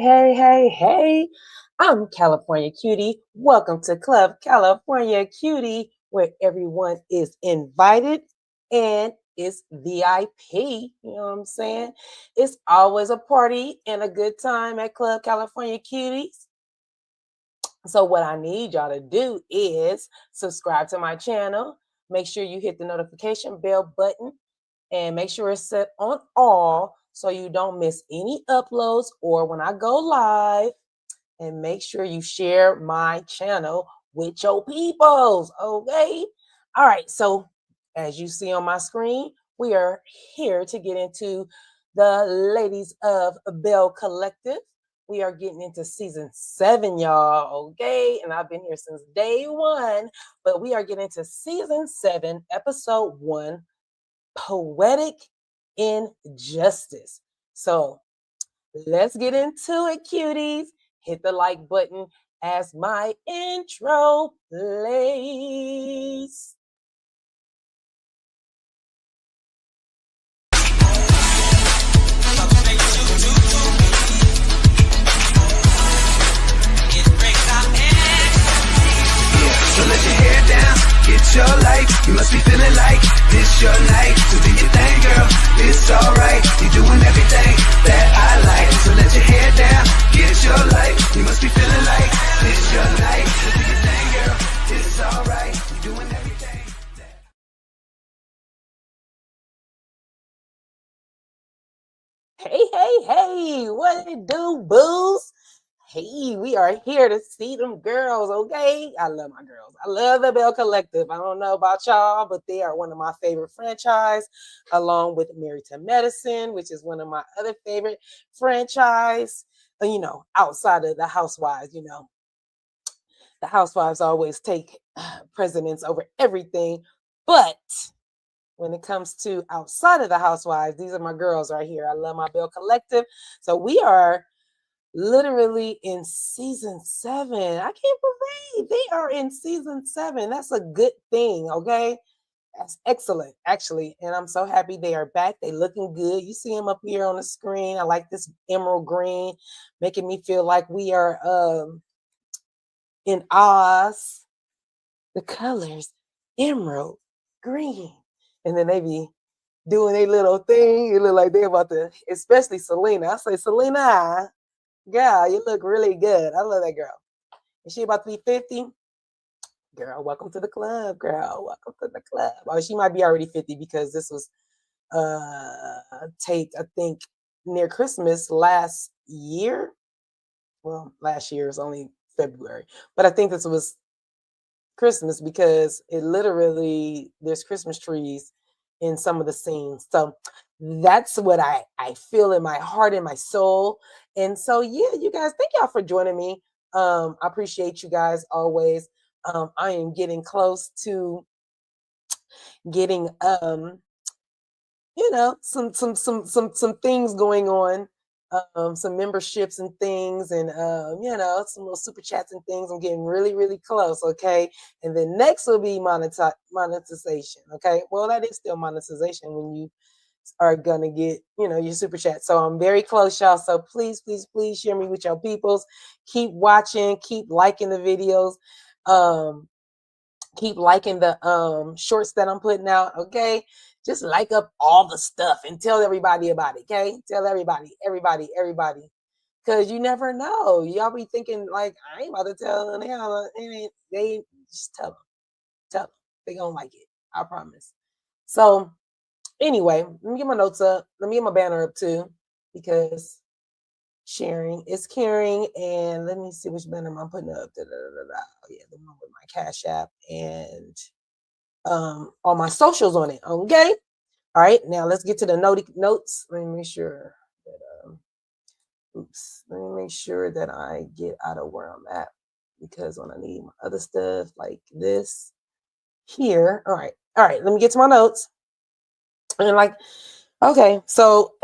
Hey. I'm California Cutie. Welcome to Club California Cutie, where everyone is invited and is VIP. You know what I'm saying? It's always a party and a good time at Club California Cuties. So, what I need y'all to do is subscribe to my channel. Make sure you hit the notification bell button and make sure it's set on all so you don't miss any uploads or when I go live. And make sure you share my channel with your peoples, okay? All right, so as you see on my screen, we are here to get into the Ladies of Belle Collective. We are getting into season 7, y'all, okay? And I've been here since day 1, but we are getting into season 7, episode 1, Poetic Injustice. So let's get into it, cuties. Hit the like button as my intro plays. So let your hair down, get your life. You must be feeling like this your night. So do your thing, girl, it's alright. You're doing everything that I like. So let your hair down, get your life. You must be feeling like this your night. So do your thing, girl, it's alright. You're doing everything. Hey, what it do, boos? Hey, we are here to see them girls, okay? I love my girls. I love the Belle Collective. I don't know about y'all, but they are one of my favorite franchise, along with Married to Medicine, which is one of my other favorite franchise. You know, outside of the Housewives, you know, the Housewives always take precedence over everything. But when it comes to outside of the Housewives, these are my girls right here. I love my Belle Collective. So we are literally in season 7. I can't believe they are in season 7. That's a good thing, okay? That's excellent, actually. And I'm so happy they are back. They looking good. You see them up here on the screen. I like this emerald green, making me feel like we are in Oz. The colors, emerald, green. And then they be doing a little thing. It look like they about to, especially Selena. I say, Selena, girl, you look really good. I love that girl. Is she about to be 50? Girl, welcome to the club, girl. Welcome to the club. Oh, she might be already 50 because this was taped, I think, near Christmas last year. Well, last year is only February. But I think this was Christmas because it literally, there's Christmas trees in some of the scenes. So that's what I feel in my heart and my soul. And so, yeah, you guys, thank y'all for joining me. I appreciate you guys always. I am getting close to getting you know, some things going on, some memberships and things, and you know, some little super chats and things. I'm getting really close, okay? And then next will be monetization, okay? Well, that is still monetization when you are gonna get, you know, your super chat. So I'm very close, y'all. So please share me with your peoples. Keep watching, keep liking the videos. Keep liking the shorts that I'm putting out, okay? Just like up all the stuff and tell everybody about it, okay? Tell everybody. Because you never know. Y'all be thinking, like, I ain't about to tell them. They just tell them. Tell them. They gonna like it. I promise. So, anyway, let me get my notes up. Let me get my banner up, too, because sharing is caring. And let me see which banner I'm putting up. Oh, yeah, the one with my Cash App and all my socials on it, okay? All right, now let's get to the notes. Let me make sure that, let me make sure that I get out of where I'm at, because when I need my other stuff like this here, all right, let me get to my notes. And like, okay, so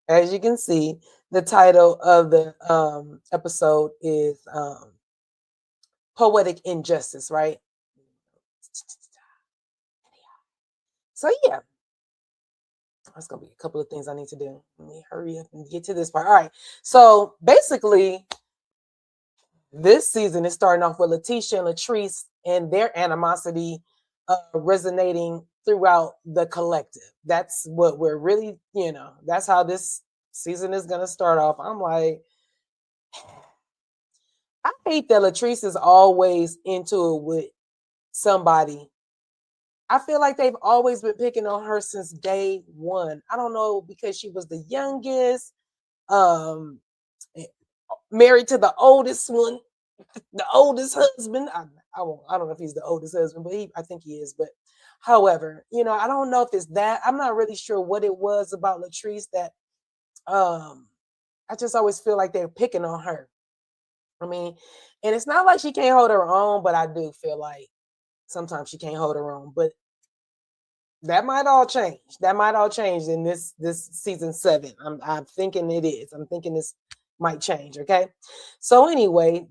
as you can see, the title of the episode is Poetic Injustice, right? So yeah. There's gonna be a couple of things I need to do. Let me hurry up and get to this part. All right. So basically, this season is starting off with Lateshia and Latrice and their animosity resonating throughout the collective. That's what we're really, that's how this season is gonna start off. I'm like, I hate that Latrice is always into it with somebody. I feel like they've always been picking on her since day one. I don't know, because she was the youngest, um, married to the oldest one, the oldest husband. I don't know if he's the oldest husband, but I think he is. But however, I don't know if it's that. I'm not really sure what it was about Latrice that I just always feel like they're picking on her. I mean, and it's not like she can't hold her own, but I do feel like sometimes she can't hold her own. But that might all change. That might all change in this season 7. I'm thinking it is. I'm thinking this might change. Okay. So anyway,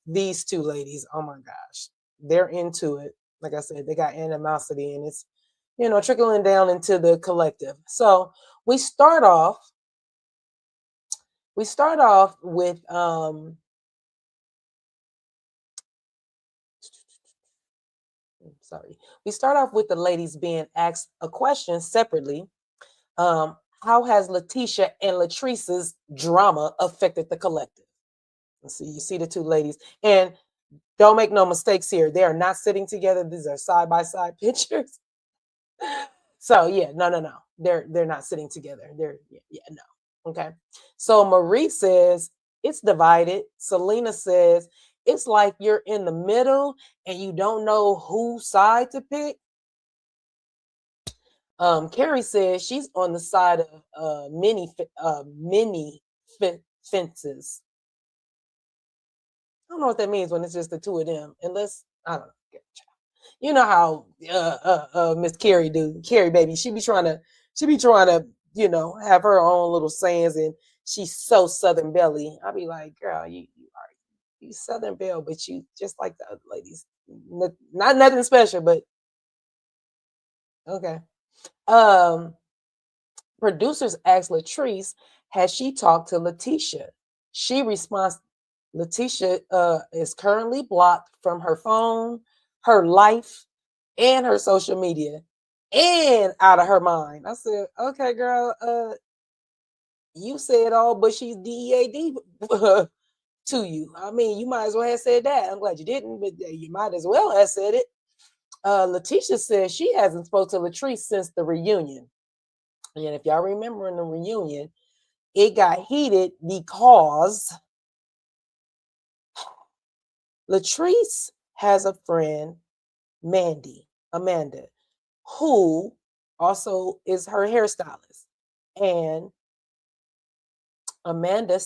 these two ladies, oh my gosh, they're into it. Like I said, they got animosity, and it's trickling down into the collective. So we start off with we start off with the ladies being asked a question separately. How has Lateshia and Latrice's drama affected the collective? Let's see, you see the two ladies, and don't make no mistakes here. They are not sitting together. These are side-by-side pictures. So yeah, no. They're not sitting together. No. Okay. So Marie says it's divided. Selena says it's like you're in the middle and you don't know whose side to pick. Carrie says she's on the side of many fences. I don't know what that means when it's just the two of them, unless I don't know. You know how Miss Carrie do. Carrie baby, she be trying to have her own little sayings, and she's so Southern Belly. I be like, girl, you Southern Belle, but you just like the other ladies. Not nothing special, but okay. Producers asked Latrice, has she talked to Lateshia? She responds, Lateshia is currently blocked from her phone, her life, and her social media, and out of her mind. I said, okay, girl, you said all, but she's DEAD to you. I mean, you might as well have said that. I'm glad you didn't, but you might as well have said it. Lateshia says she hasn't spoken to Latrice since the reunion. And if y'all remember in the reunion, it got heated because Latrice has a friend, Amanda, who also is her hairstylist. And Amanda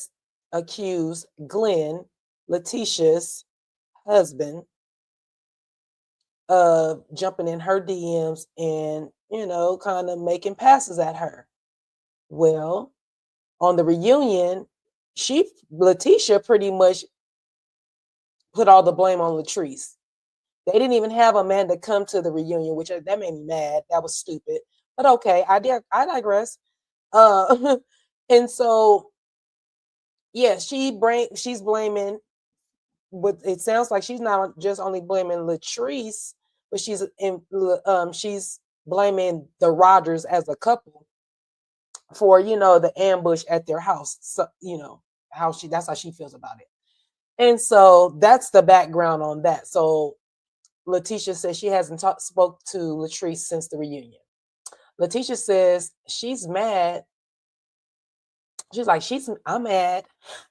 accused Glenn, Lateshia's husband, of jumping in her DMs and, kind of making passes at her. Well, on the reunion, Lateshia pretty much put all the blame on Latrice. They didn't even have Amanda come to the reunion, which that made me mad. That was stupid. But okay, I digress. And so, yeah, she's blaming. But it sounds like she's not just only blaming Latrice, but she's blaming the Rogers as a couple for the ambush at their house. So that's how she feels about it. And so that's the background on that. So Lateshia says she hasn't spoke to Latrice since the reunion. Lateshia says she's mad. She's like, I'm mad,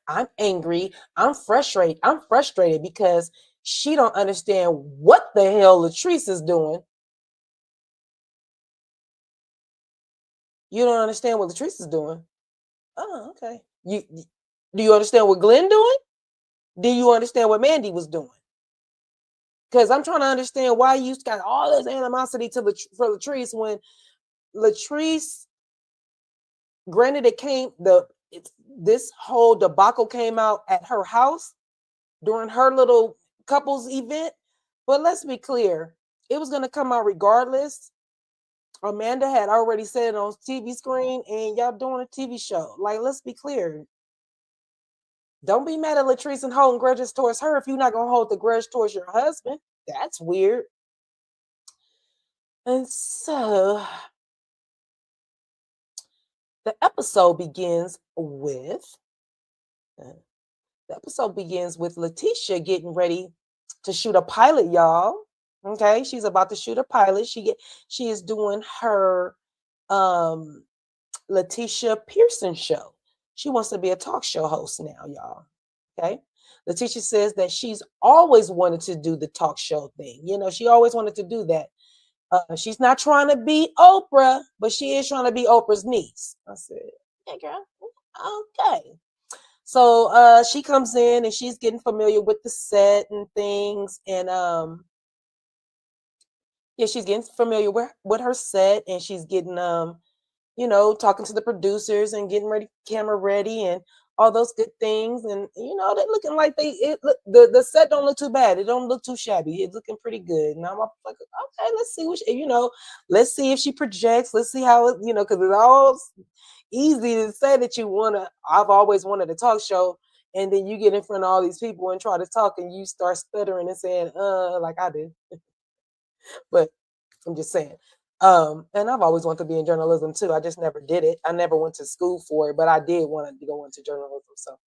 I'm angry, I'm frustrated because she don't understand what the hell Latrice is doing. You don't understand what Latrice is doing? Oh, okay. Do you understand what Glenn doing? Do you understand what Mandy was doing? Because I'm trying to understand why you got all this animosity for Latrice when Latrice, granted, this whole debacle came out at her house during her little couples event, but let's be clear, it was going to come out regardless. Amanda had already said it on TV screen, and y'all doing a TV show. Like, let's be clear. Don't be mad at Latrice and holding grudges towards her if you're not gonna hold the grudge towards your husband. That's weird. And so the episode begins with Lateshia getting ready to shoot a pilot, y'all. Okay, she's about to shoot a pilot. She is doing her um Lateshia Pearson show. She wants to be a talk show host now, y'all. Okay. Lateshia says that she's always wanted to do the talk show thing. You know, she always wanted to do that. She's not trying to be Oprah, but she is trying to be Oprah's niece. I said, yeah, girl. Okay. So she comes in and she's getting familiar with the set and things. And yeah, she's getting familiar with her set, and she's getting you know, talking to the producers and getting ready, camera ready, and all those good things. And you know, they're looking like the set don't look too bad. It don't look too shabby. It's looking pretty good. And I'm like, okay, let's see what you know, let's see if she projects. Let's see how it, you know, because it's all easy to say that you wanna. I've always wanted a talk show, and then you get in front of all these people and try to talk, and you start stuttering and saying, like I did. But I'm just saying. And I've always wanted to be in journalism too. I just never did it. I never went to school for it, but I did want to go into journalism. So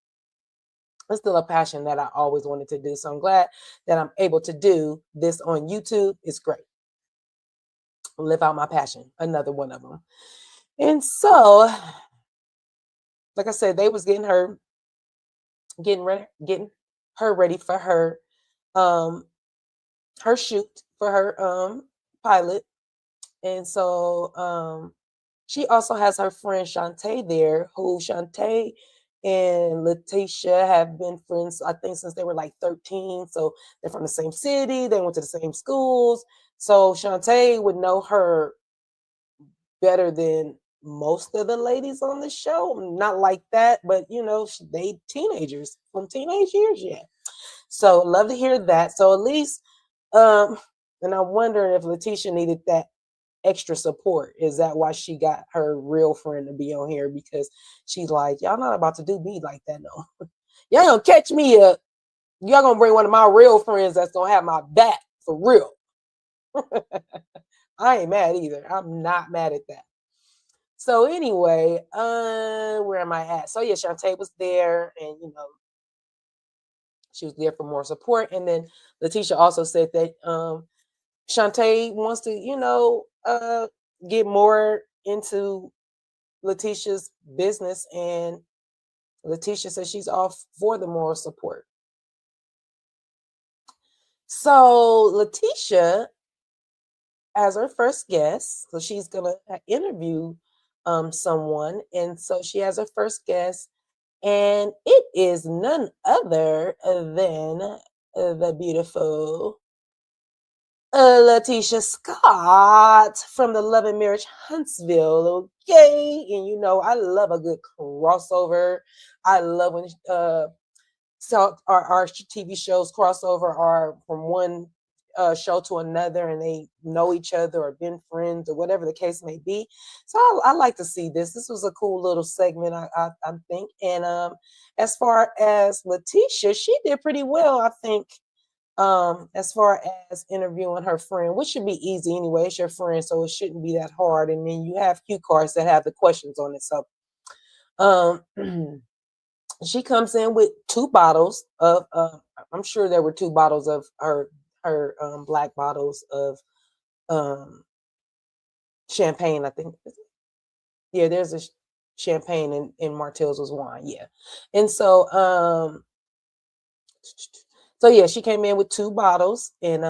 it's still a passion that I always wanted to do. So I'm glad that I'm able to do this on YouTube. It's great. Live out my passion. Another one of them. And so, like I said, they was getting her ready for her shoot for her pilot. And so she also has her friend Shantae there, who Shantae and Lateshia have been friends, I think, since they were like 13. So they're from the same city, they went to the same schools. So Shantae would know her better than most of the ladies on the show. Not like that, but you know, they teenagers from teenage years, yeah. So love to hear that. So at least and I'm wondering if Lateshia needed that extra support. Is that why she got her real friend to be on here? Because she's like, y'all not about to do me like that, no. Y'all gonna catch me up. Y'all gonna bring one of my real friends that's gonna have my back for real. I ain't mad either. I'm not mad at that. So anyway, where am I at? So yeah, Shantae was there, and you know, she was there for more support. And then Lateshia also said that Shantae wants to, you know, get more into Lateshia's business, and Lateshia says she's all for the moral support. So Lateshia, as her first guest, so she's gonna interview someone, and so she has her first guest, and it is none other than the beautiful Lateshia Scott from the Love and Marriage Huntsville. Okay. And you know, I love a good crossover. I love when so our TV shows crossover are from one show to another, and they know each other or been friends or whatever the case may be. So I like to see this. This was a cool little segment, I think. And as far as Lateshia, she did pretty well, I think. As far as interviewing her friend, which should be easy anyway. It's your friend, so it shouldn't be that hard. And then you have cue cards that have the questions on it. So she comes in with 2 bottles of I'm sure there were 2 bottles of her black bottles of champagne, I think. Yeah, there's a champagne and Martell's was wine, yeah. And so yeah, she came in with 2 bottles, and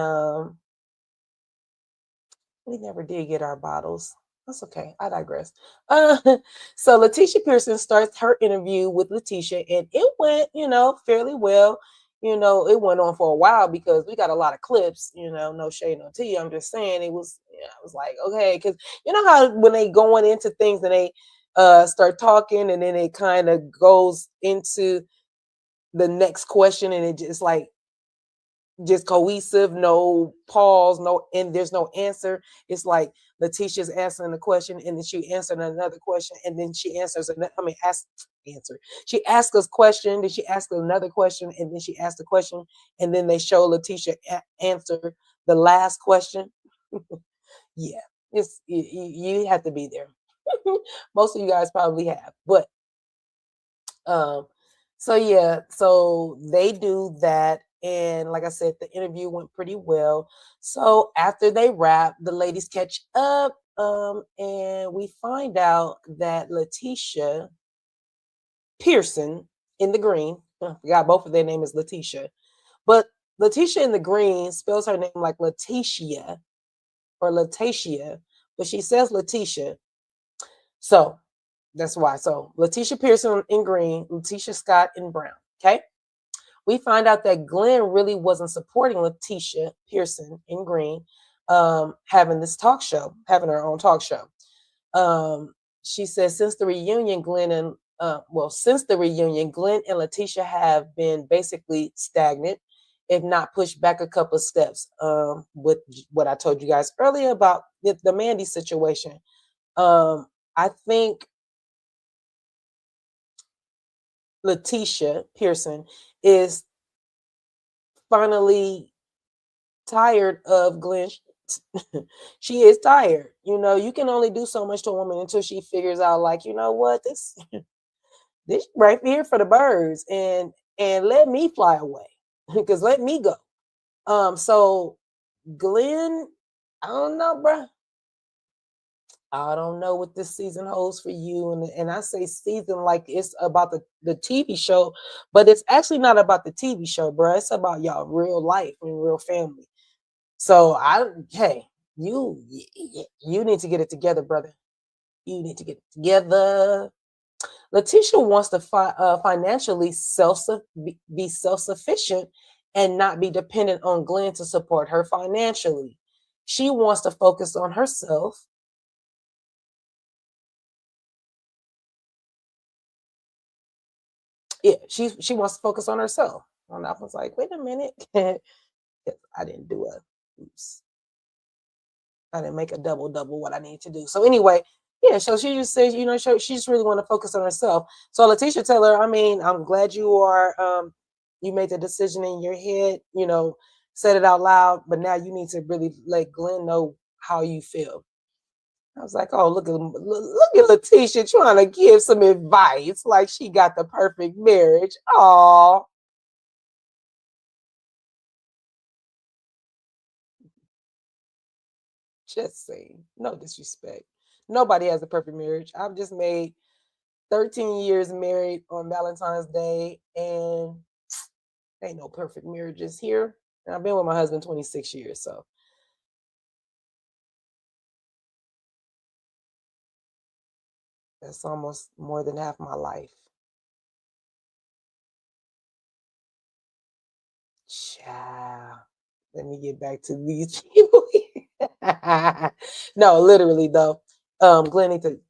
we never did get our bottles. That's okay. I digress. So Lateshia Pearson starts her interview with Lateshia, and it went, you know, fairly well. You know, it went on for a while because we got a lot of clips. You know, no shade, no tea. I'm just saying it was. You know, I was like, okay, because you know how when they going into things and they start talking, and then it kind of goes into the next question, and it just like just cohesive, no pause, no, and there's no answer. It's like Letitia's answering the question, and then she answered another question, and then she answers another, answer. She asks us question, then she asks another question, and then she asks the question, and then they show Letitia answer the last question. Yeah, it's you have to be there. Most of you guys probably have, but um, so yeah, so they do that. And like I said, the interview went pretty well. So after they wrap, the ladies catch up. And we find out that Lateshia Pearson in the green, I forgot both of their name is Lateshia, but Lateshia in the green spells her name like Lateshia or Lateshia, but she says Lateshia. So that's why. So Lateshia Pearson in green, Lateshia Scott in brown. Okay. We find out that Glenn really wasn't supporting Lateshia Pearson in green, having this talk show, having her own talk show. She says since the reunion, Glenn and Lateshia have been basically stagnant, if not pushed back a couple of steps. With what I told you guys earlier about the Mandy situation. I think Lateshia Pearson is finally tired of Glenn. She is tired. You know, you can only do so much to a woman until she figures out, like, you know what, this right here for the birds, and let me fly away because let me go. So Glenn, I don't know, bruh. I don't know what this season holds for you. And I say season like it's about the TV show, but it's actually not about the TV show, bro. It's about y'all real life and real family. So hey, you need to get it together, brother. You need to get it together. Lateshia wants to financially be self-sufficient and not be dependent on Glenn to support her financially. She wants to focus on herself. Yeah, she wants to focus on herself. And I was like, wait a minute. I didn't do oops. I didn't make a double what I need to do. So anyway, yeah, so she just says, you know, she just really want to focus on herself. So Lateshia tell her, I mean, I'm glad you are you made the decision in your head, you know, said it out loud, but now you need to really let Glenn know how you feel. I was like, oh, look at Lateshia trying to give some advice, like she got the perfect marriage. Oh, just saying, no disrespect. Nobody has a perfect marriage. I've just made 13 years married on Valentine's Day, and ain't no perfect marriages here. And I've been with my husband 26 years, so that's almost more than half my life. Child, let me get back to these people. No, literally though. Glenn need to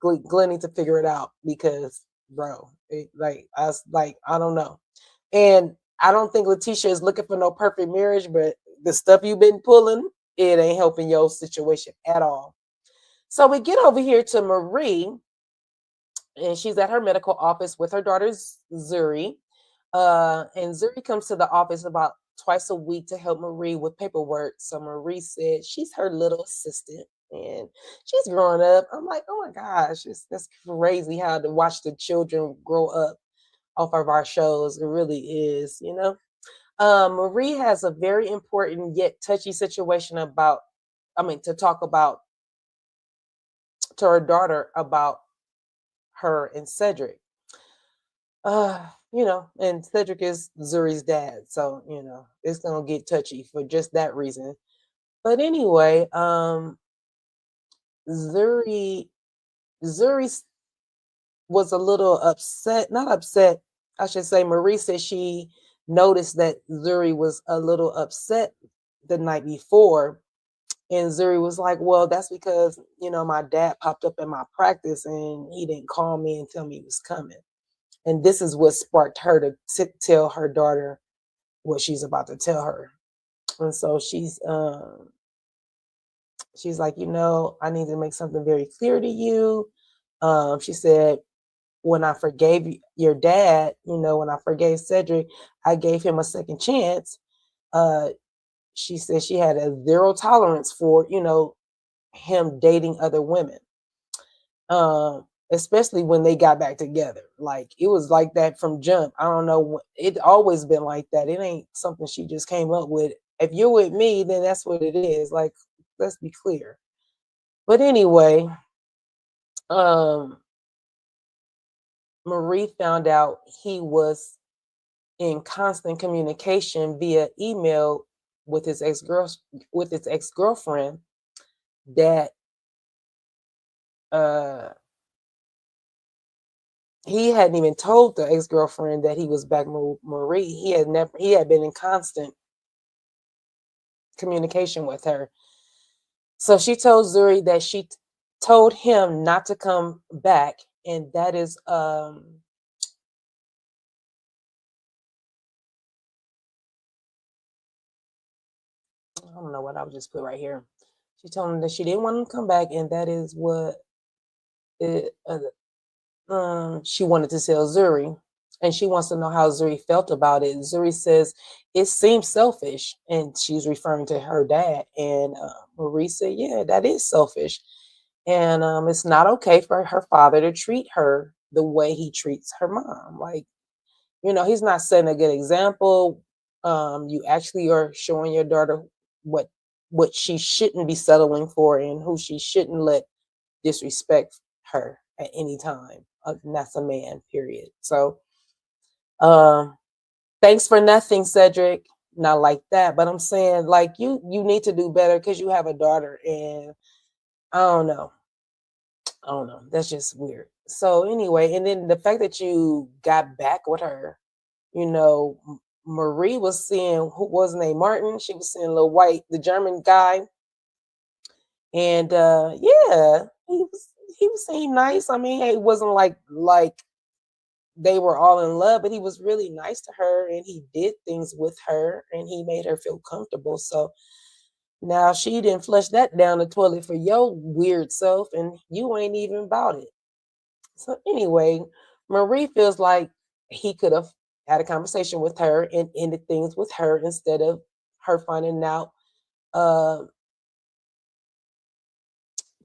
figure it out because, bro, I don't know. And I don't think Lateshia is looking for no perfect marriage, but the stuff you've been pulling, it ain't helping your situation at all. So we get over here to Marie, and she's at her medical office with her daughter Zuri. And Zuri comes to the office about twice a week to help Marie with paperwork. So Marie said she's her little assistant and she's growing up. I'm like, oh my gosh, that's crazy how to watch the children grow up off of our shows. It really is, you know. Marie has a very important yet touchy situation to talk about to her daughter about her and Cedric. You know, and Cedric is Zuri's dad, so you know it's gonna get touchy for just that reason. But anyway, Zuri was a little upset, not upset, I should say. Marie said she noticed that Zuri was a little upset the night before. And Zuri was like, well, that's because, you know, my dad popped up in my practice and he didn't call me and tell me he was coming. And this is what sparked her to tell her daughter what she's about to tell her. And so she's like, I need to make something very clear to you. She said, when I forgave your dad, when I forgave Cedric, I gave him a second chance. She said she had a zero tolerance for, him dating other women. Especially when they got back together. Like it was like that from jump. I don't know. It always been like that. It ain't something she just came up with. If you're with me, then that's what it is. Like, let's be clear. But anyway, Marie found out he was in constant communication via email with his ex-girlfriend that he hadn't even told the ex-girlfriend that he was back Marie. He had been in constant communication with her. So she told Zuri that she told him not to come back, and that is I don't know what I would just put right here. She told him that she didn't want him to come back, and that is what she wanted to tell Zuri. And she wants to know how Zuri felt about it. Zuri says it seems selfish, and she's referring to her dad. And Marie said, "Yeah, that is selfish, and it's not okay for her father to treat her the way he treats her mom. Like, he's not setting a good example. You actually are showing your daughter what she shouldn't be settling for, and who she shouldn't let disrespect her at any time. And that's a man, period. So." Thanks for nothing, Cedric. Not like that, but I'm saying like you need to do better because you have a daughter, and I don't know. That's just weird. So anyway, and then the fact that you got back with her, Marie was seeing who was named Martin. She was seeing Lil White, the German guy, and yeah, he was saying nice. I mean, it wasn't like they were all in love, but he was really nice to her, and he did things with her, and he made her feel comfortable. So now she didn't flush that down the toilet for your weird self, and you ain't even about it. So anyway, Marie feels like he could have had a conversation with her and ended things with her instead of her uh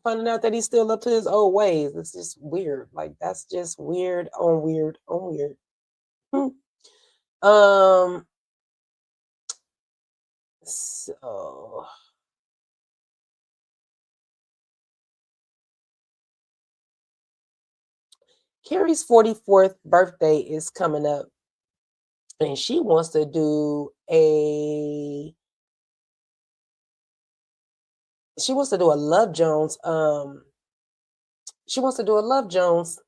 finding out that he's still up to his old ways. It's just weird. Like that's just weird on weird on weird. So Carrie's 44th birthday is coming up, and she wants to do a Love Jones. She wants to do a Love Jones.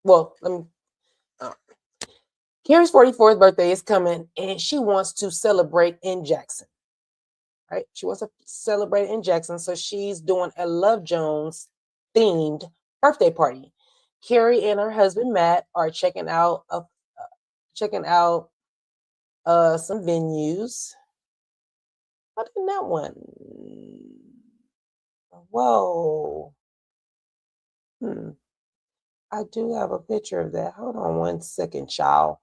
Well, let me. Carrie's 44th birthday is coming, and she wants to celebrate in Jackson. Right? She wants to celebrate in Jackson, so she's doing a Love Jones themed birthday party. Carrie and her husband Matt are checking out some venues. What in that one? Whoa. I do have a picture of that. Hold on one second, child.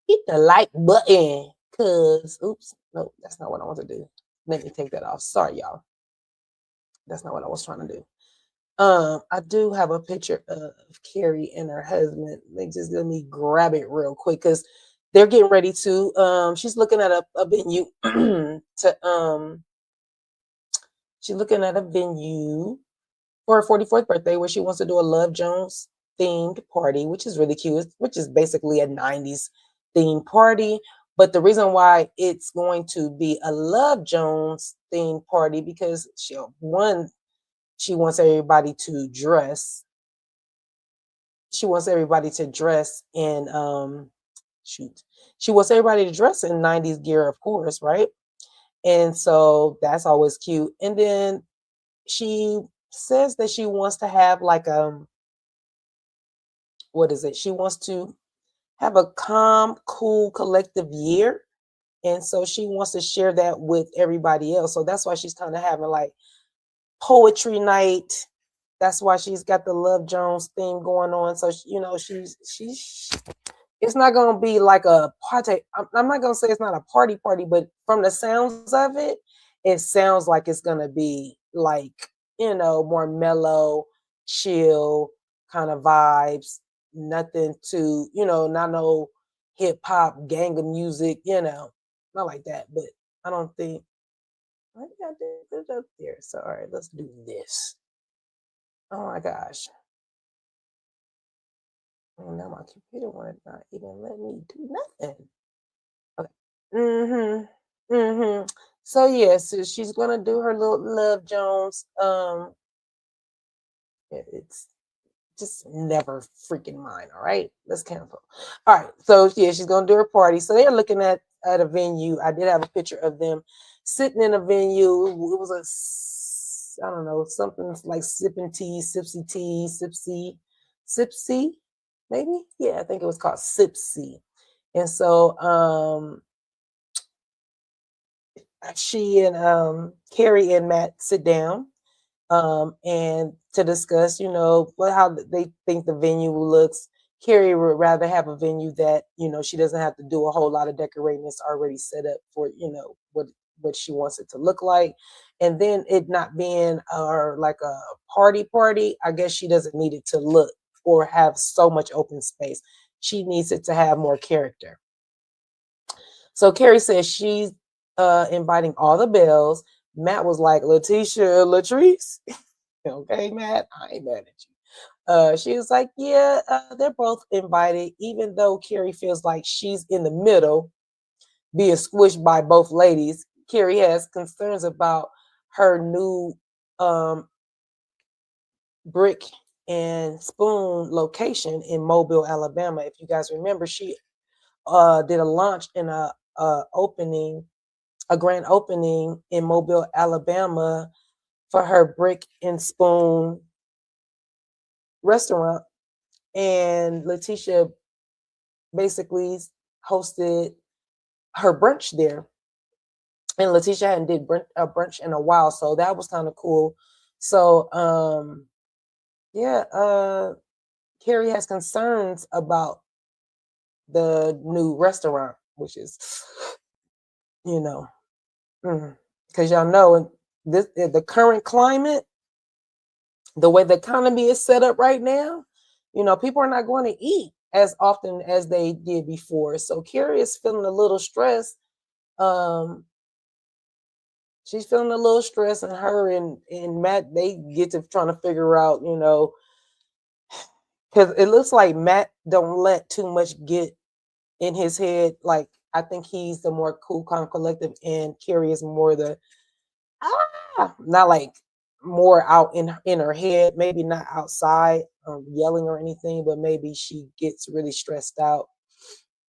Hit the like button. Oops, no, that's not what I want to do. Let me take that off. Sorry, y'all. That's not what I was trying to do. I do have a picture of Carrie and her husband. Let me grab it real quick because they're getting ready to. She's looking at a venue she's looking at a venue for her 44th birthday where she wants to do a Love Jones themed party, which is really cute, which is basically a 90s themed party. But the reason why it's going to be a Love Jones themed party because she wants everybody to dress. She wants everybody to dress in She wants everybody to dress in 90s gear, of course, right? And so that's always cute. And then she says that she wants to have like what is it? She wants to have a calm, cool, collective year. And so she wants to share that with everybody else. So that's why she's kind of having like poetry night. That's why she's got the Love Jones theme going on. So she's it's not gonna be like a party. I'm not gonna say it's not a party, but from the sounds of it, it sounds like it's gonna be like more mellow, chill kind of vibes. Nothing to not no hip hop gang of music, not like that. But I don't think I got this up there. So all right, let's do this. Oh my gosh. Oh, now my computer would not even let me do nothing. Okay. So yeah, so she's gonna do her little Love Jones. It's just never freaking mind. All right, let's cancel. All right, so yeah, she's gonna do her party. So they're looking at a venue. I did have a picture of them sitting in a venue. It was I don't know, something like sipping tea, sipsy, maybe. Yeah, I think it was called sipsy. And so she and Carrie and Matt sit down and to discuss, how they think the venue looks. Carrie would rather have a venue that, she doesn't have to do a whole lot of decorating. It's already set up for, what she wants it to look like. And then it not being like a party, I guess she doesn't need it to look or have so much open space. She needs it to have more character. So Carrie says she's inviting all the Bells. Matt was like, Lateshia and Latrice. Okay, Matt, I ain't mad at you. She was like, yeah, they're both invited, even though Carrie feels like she's in the middle, being squished by both ladies. Carrie has concerns about her new brick and spoon location in Mobile, Alabama. If you guys remember, she did a launch in a grand opening in Mobile, Alabama for her brick and spoon restaurant. And Lateshia basically hosted her brunch there. And Lateshia hadn't did a brunch in a while, so that was kind of cool. So Carrie has concerns about the new restaurant, which is, because y'all know the current climate, the way the economy is set up right now, people are not going to eat as often as they did before. So Carrie is feeling a little stressed. She's feeling a little stressed, and her and Matt, they get to trying to figure out, because it looks like Matt don't let too much get in his head. Like, I think he's the more cool, calm, collective, and Carrie is more the not like more out in her head, maybe not outside yelling or anything, but maybe she gets really stressed out.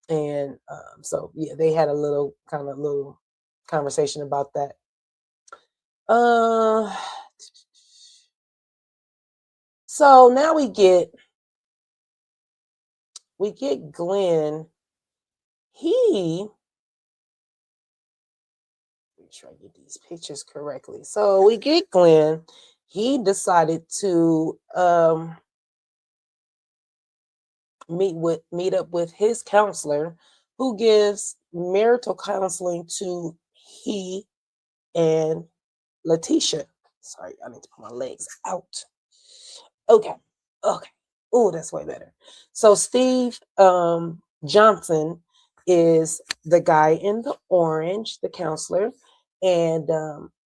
And so yeah, they had a little conversation about that. So now we get Glenn. Make sure I get these pictures correctly. So we get Glenn. He decided to meet up with his counselor, who gives marital counseling to he and Lateshia. Sorry, I need to put my legs out. Okay. Oh, that's way better. So Steve Johnson is the guy in the orange, the counselor, and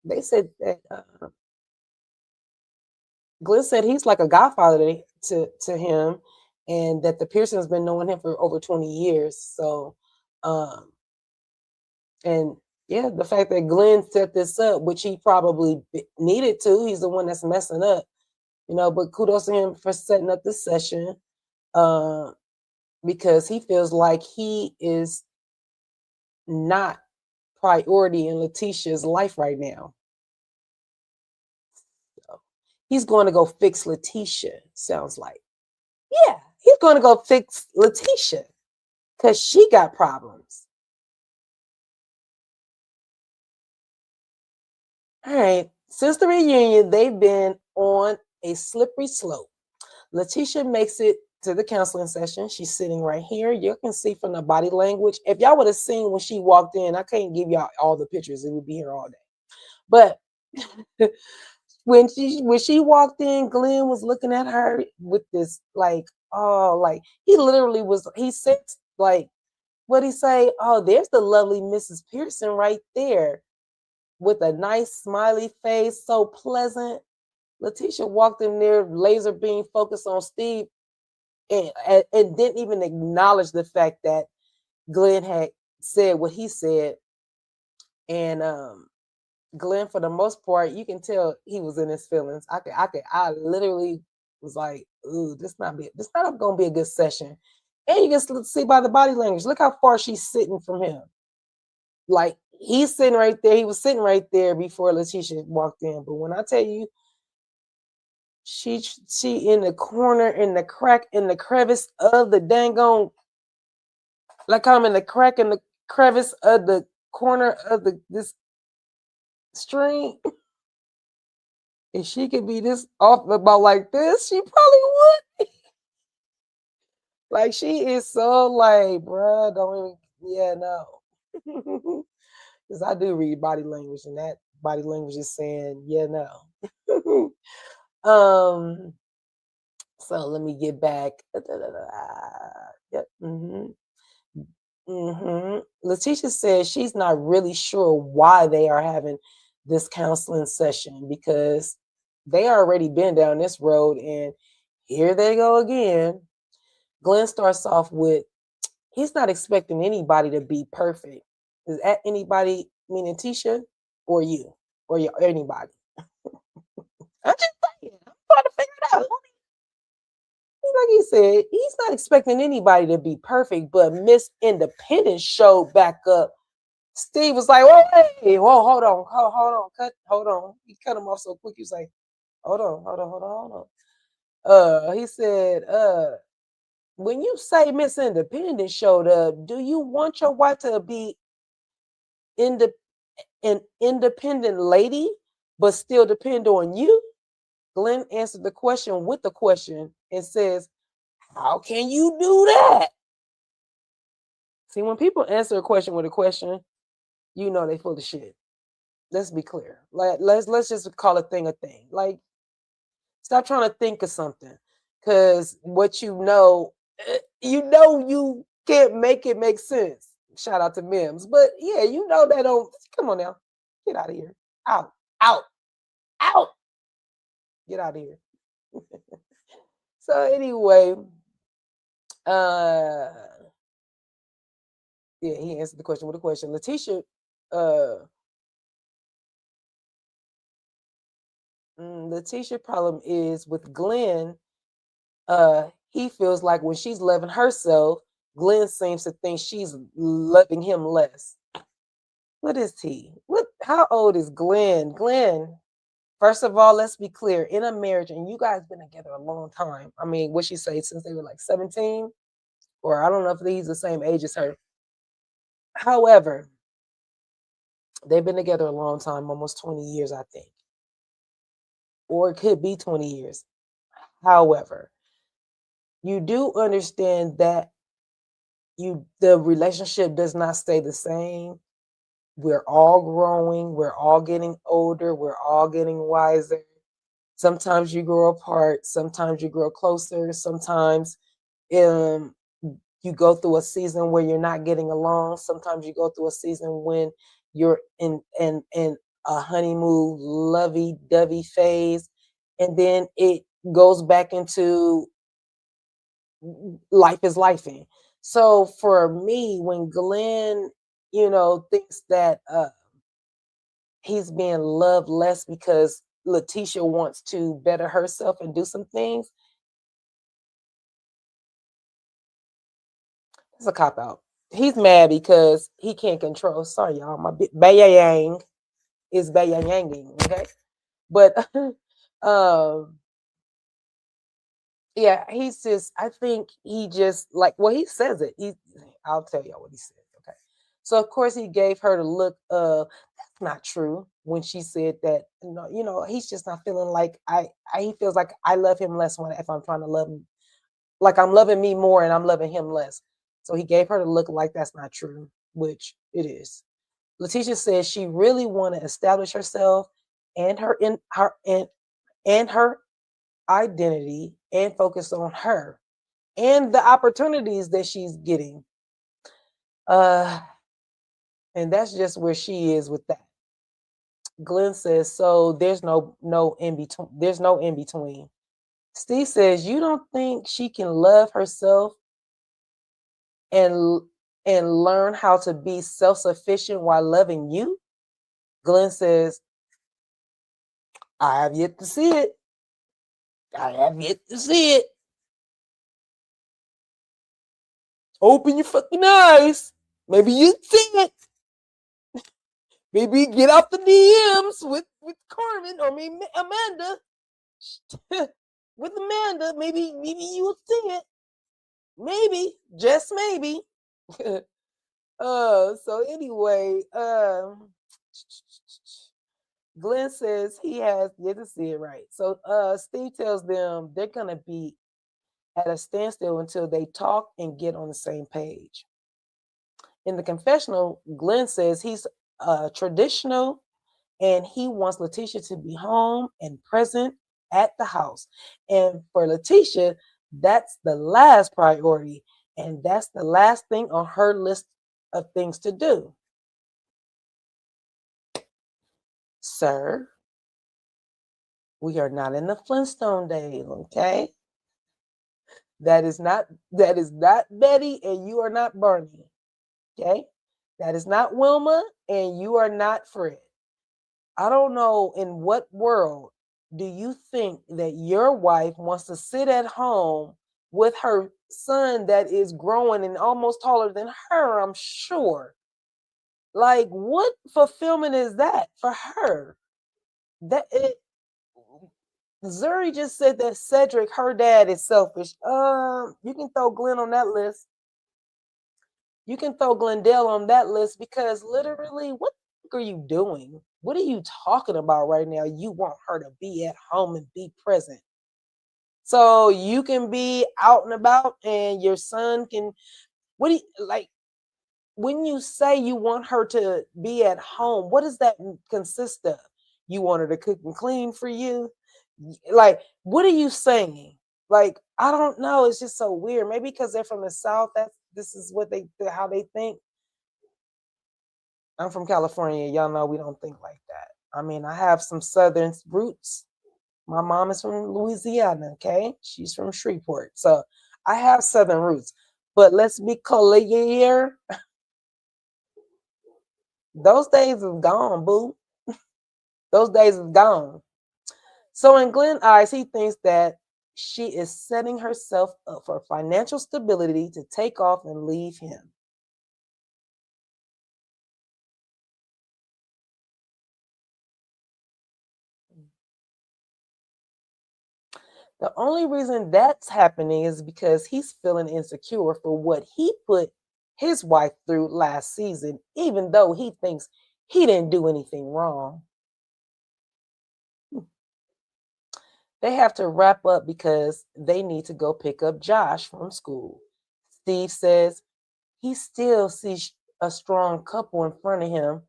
they said that Glenn said he's like a godfather to him, and that the Pearson's been knowing him for over 20 years. So, and yeah, the fact that Glenn set this up, which he probably needed to, he's the one that's messing up, but kudos to him for setting up this session, because he feels like he is not priority in Lateshia's life right now. So he's going to go fix Lateshia, sounds like. Yeah, he's going to go fix Lateshia because she got problems. All right. Since the reunion, they've been on a slippery slope. Lateshia makes it to the counseling session. She's sitting right here. You can see from the body language. If y'all would have seen when she walked in, I can't give y'all all the pictures. It would be here all day. But when she walked in, Glenn was looking at her with this like, oh, like he literally was. He said like, what he say? Oh, there's the lovely Mrs. Pearson right there with a nice smiley face, so pleasant. Lateshia walked in there, laser beam focused on Steve, and didn't even acknowledge the fact that Glenn had said what he said. And Glenn, for the most part, you can tell he was in his feelings. I literally was like, ooh, this not gonna be a good session. And you can see by the body language, look how far she's sitting from him. Like he's sitting right there. He was sitting right there before Lateshia walked in. But when I tell you, she in the corner, in the crack, in the crevice of the dang on, like I'm in the crack in the crevice of the corner of this string. If she could be this off about like this, she probably would. Like she is so like, bruh, don't even, yeah, no. Because I do read body language, and that body language is saying, yeah, no. So let me get back. Yep. Lateshia says she's not really sure why they are having this counseling session because they already been down this road, and here they go again. Glenn starts off with, he's not expecting anybody to be perfect. Is that anybody, meaning Tisha, or you, or anybody? I'm just saying. I'm trying to figure it out. Like he said, he's not expecting anybody to be perfect, but Miss Independent showed back up. Steve was like, "Whoa, hey, whoa, hold on, hold on." He cut him off so quick. He was like, "Hold on." He said, when you say Miss Independent showed up, do you want your wife to be an independent lady, but still depend on you? Glenn answered the question with the question and says, how can you do that? See, when people answer a question with a question, you know they full of shit. Let's be clear. Let's just call a thing a thing. Like, stop trying to think of something, because what you can't make it make sense. Shout out to Mims, but yeah, that don't. Come on now, get out of here. Out, out, out. Get out of here. So anyway, uh, yeah, he answered the question with a question. Lateshia, Lateshia problem is with Glenn. He feels like when she's loving herself, Glenn seems to think she's loving him less. What is he? How old is Glenn? Glenn, first of all, let's be clear. In a marriage, and you guys been together a long time. I mean, what she say, since they were like 17? Or I don't know if he's the same age as her. However, they've been together a long time, almost 20 years, I think. Or it could be 20 years. However, you do understand that the relationship does not stay the same. We're all growing, we're all getting older, we're all getting wiser. Sometimes you grow apart, sometimes you grow closer, sometimes you go through a season where you're not getting along, sometimes you go through a season when you're in a honeymoon lovey-dovey phase, and then it goes back into life is lifing. So for me, when Glenn, thinks that he's being loved less because Lateshia wants to better herself and do some things, it's a cop out. He's mad because he can't control. Sorry, y'all, my bayang is bayanging, okay? But yeah, he's just. I think he just like. Well, he says it. I'll tell y'all what he said. Okay, So of course he gave her the look of that's not true when she said that he's just not feeling like he feels like I love him less when if I'm trying to love him like I'm loving me more and I'm loving him less. So he gave her the look like that's not true, which it is. Lateshia says she really want to establish herself and her identity and focus on her and the opportunities that she's getting. And that's just where she is with that. Glenn says, so there's no in between. There's no in between. Steve says, you don't think she can love herself and learn how to be self-sufficient while loving you? Glenn says, I have yet to see it. I have yet to see it. Open your fucking eyes. Maybe you see it. Maybe get off the DMs with Carmen or maybe Amanda. With Amanda, maybe you will see it. Maybe, just maybe. So anyway, Glenn says he has yet to see it right. So Steve tells them they're gonna be at a standstill until they talk and get on the same page. In the confessional, Glenn says he's traditional and he wants Lateshia to be home and present at the house. And for Lateshia, that's the last priority. And that's the last thing on her list of things to do. Sir, we are not in the Flintstone days, okay? That is not Betty, and you are not Barney. Okay? That is not Wilma, and you are not Fred. I don't know in what world do you think that your wife wants to sit at home with her son that is growing and almost taller than her, I'm sure. Like, what fulfillment is that for her? Zuri just said that Cedric, her dad, is selfish. You can throw Glenn on that list. You can throw Glendale on that list because literally, what are you doing? What are you talking about right now? You want her to be at home and be present. So you can be out and about and your son can, what do you like? When you say you want her to be at home, what does that consist of? You want her to cook and clean for you? Like, what are you saying? Like, I don't know. It's just so weird. Maybe because they're from the South, this is what how they think. I'm from California. Y'all know we don't think like that. I mean, I have some Southern roots. My mom is from Louisiana, okay? She's from Shreveport. So I have Southern roots. But let's be clear. Those days are gone, boo. Those days are gone. So in Glenn's eyes, he thinks that she is setting herself up for financial stability to take off and leave him. The only reason that's happening is because he's feeling insecure for what he put his wife through last season, even though he thinks he didn't do anything wrong. They have to wrap up because they need to go pick up Josh from school. Steve says he still sees a strong couple in front of him.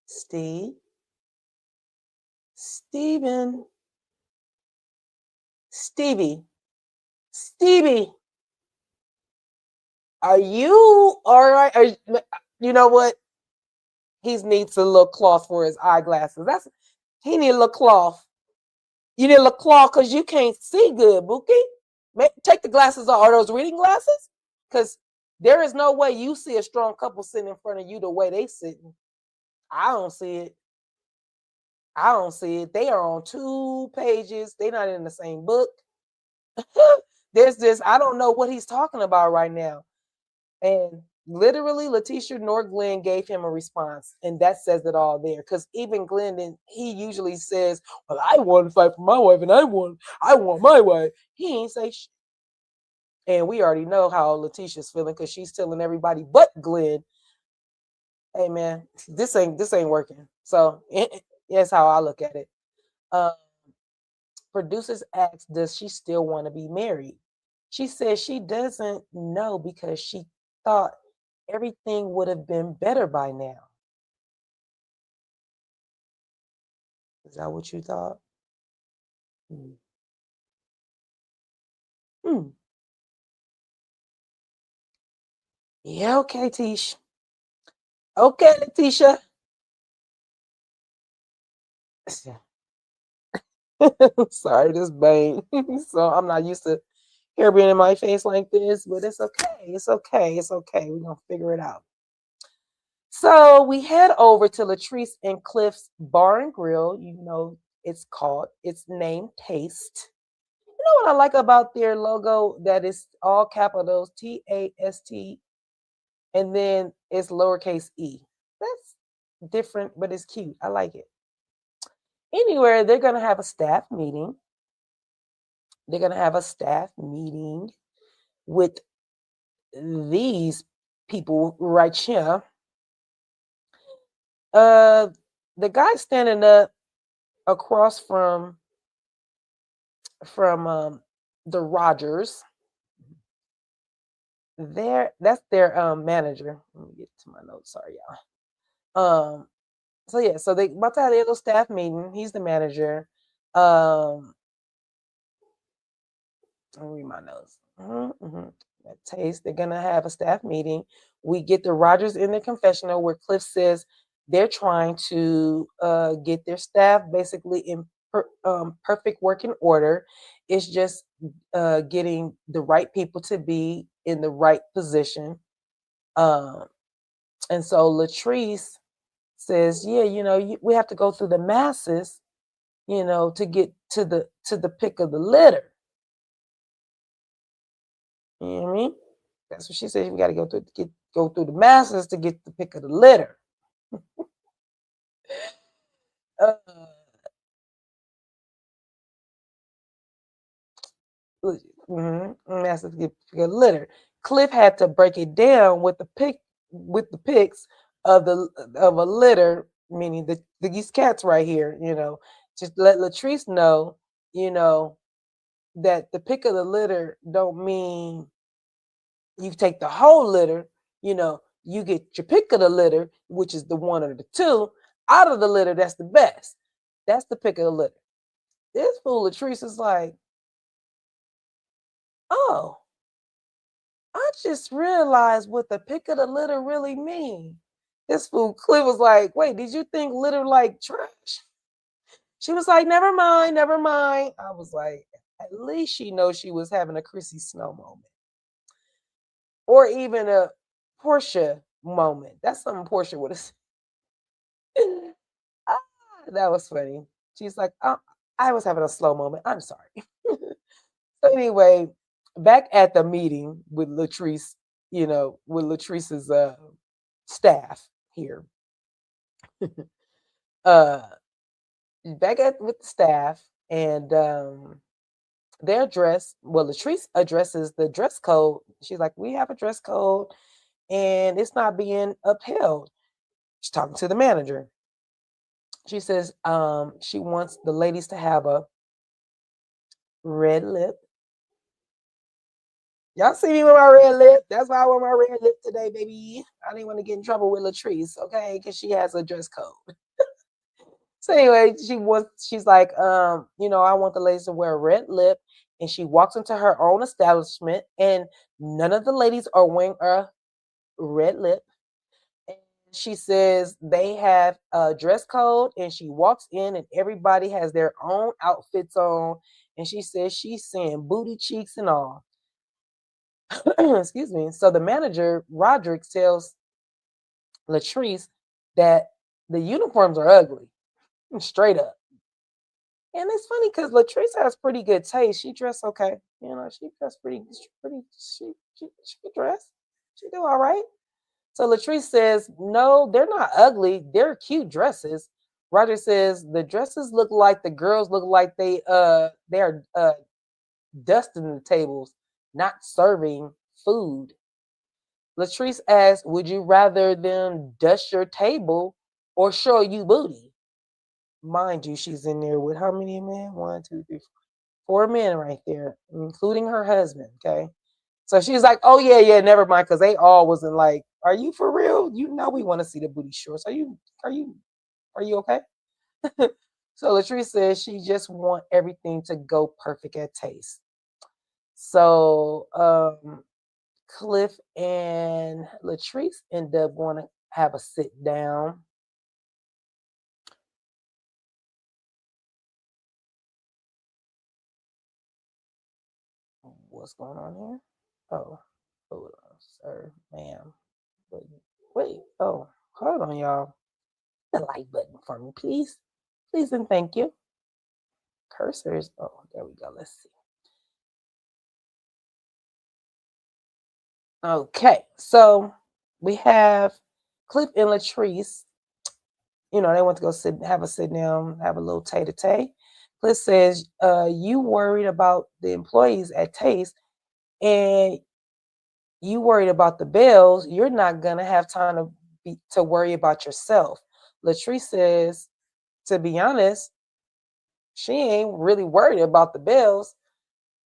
Stevie, are you all right? You know what? He needs a little cloth for his eyeglasses. He need a little cloth. You need a little cloth because you can't see good, Bookie. Take the glasses off. Are those reading glasses? Because there is no way you see a strong couple sitting in front of you the way they sitting. I don't see it. They are on 2 pages. They're not in the same book. There's this, I don't know what he's talking about right now. And literally, Lateshia nor Glenn gave him a response. And that says it all there. Because even Glenn, he usually says, well, I want to fight for my wife and I want my wife. He ain't say shit. And we already know how Lateshia's feeling because she's telling everybody but Glenn, hey man, this ain't working. So that's how I look at it. Um, producers asked, does she still want to be married? She says she doesn't know because she thought everything would have been better by now. Is that what you thought? Hmm. Hmm. Yeah, okay, Tish. Okay, Letitia. Sorry, this bang. So I'm not used to hair being in my face like this, but it's okay. It's okay. It's okay. We're gonna figure it out. So we head over to Latrice and Cliff's Bar and Grill. It's named Taste. You know what I like about their logo? That is all capitals TAST, and then it's lowercase e. That's different, but it's cute. I like it. Anywhere, they're gonna have a staff meeting. They're gonna have a staff meeting with these people right here. Uh, the guy standing up across from the Rogers. That's their manager. Let me get to my notes. Sorry, y'all. So yeah, so they about to have a little staff meeting. He's the manager. Um, Let me read my notes. That taste. They're gonna have a staff meeting. We get the Rogers in the confessional where Cliff says they're trying to get their staff basically in perfect working order. It's just getting the right people to be in the right position. Um, and so Latrice says, "Yeah, we have to go through the masses, to get to the pick of the litter." You know what I mean? That's what she said. We got to go through the masses to get the pick of the litter. Uh, masses to get the pick of the litter. Cliff had to break it down with the picks of a litter, meaning these cats right here. Just let Latrice know, you know, that the pick of the litter don't mean you take the whole litter. You get your pick of the litter, which is the one or the two out of the litter. That's the best. That's the pick of the litter. This fool Latrice is like, oh, I just realized what the pick of the litter really mean. This fool Cliff was like, wait, did you think litter like trash? She was like, never mind, never mind. I was like, at least she knows she was having a Chrissy Snow moment. Or even a Portia moment. That's something Portia would have said. Ah, that was funny. She's like, oh, I was having a slow moment. I'm sorry. So anyway, back at the meeting with Latrice, with Latrice's staff here. uh Back at with the staff, and their dress. Well, Latrice addresses the dress code. She's like, we have a dress code and it's not being upheld. She's talking to the manager. She says she wants the ladies to have a red lip. Y'all see me with my red lip? That's why I want my red lip today, baby. I didn't want to get in trouble with Latrice, okay? Because she has a dress code. So anyway, she's like, I want the ladies to wear a red lip. And she walks into her own establishment, and none of the ladies are wearing a red lip. And she says they have a dress code, and she walks in, and everybody has their own outfits on. And she says she's seeing booty cheeks and all. Excuse me. So the manager, Roderick, tells Latrice that the uniforms are ugly, straight up. And it's funny because Latrice has pretty good taste. She dressed okay. She dressed she dressed. She do all right. So Latrice says, no, they're not ugly. They're cute dresses. Roger says the dresses look like the girls look like they are dusting the tables. not serving food. Latrice asked, would you rather them dust your table or show you booty? Mind you, she's in there with how many men? 1, 2, 3, 4 men right there, including her husband. Okay. So she's like, oh yeah, never mind, because they all wasn't like, are you for real? You know we want to see the booty shorts. Are you okay? So Latrice says she just want everything to go perfect at taste. So Cliff and Latrice end up going to have a sit down. What's going on here? Oh, hold on, sir, ma'am. Wait, oh, hold on, y'all. The like button for me, please. Please and thank you. Cursors. Oh, there we go. Let's see. Okay, so we have Cliff and Latrice. They want to go have a sit down, have a little tay-to-tay. Cliff says, you worried about the employees at Taste and you worried about the Bells. You're not going to have time to worry about yourself. Latrice says, to be honest, she ain't really worried about the Bells.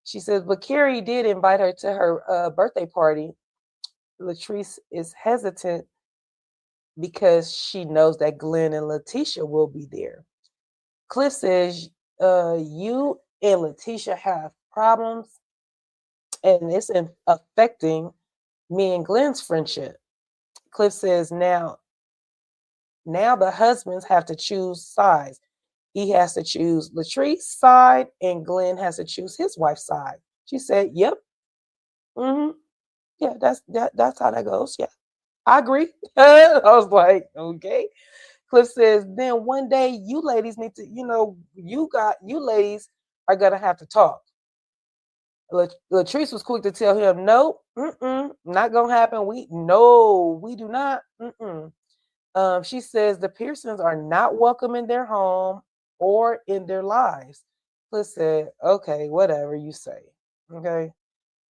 She says, but Carrie did invite her to her birthday party. Latrice is hesitant because she knows that Glenn and Lateshia will be there. Cliff says, you and Lateshia have problems and it's affecting me and Glenn's friendship. Cliff says, now the husbands have to choose sides. He has to choose Latrice's side and Glenn has to choose his wife's side. She said, yep. Mm-hmm. Yeah, that's how that goes. Yeah, I agree. I was like, okay. Cliff says, then one day you ladies need to, you ladies are gonna have to talk. Latrice was quick to tell him, no, not gonna happen. We do not. She says the Pearsons are not welcome in their home or in their lives. Cliff said, okay, whatever you say. Okay.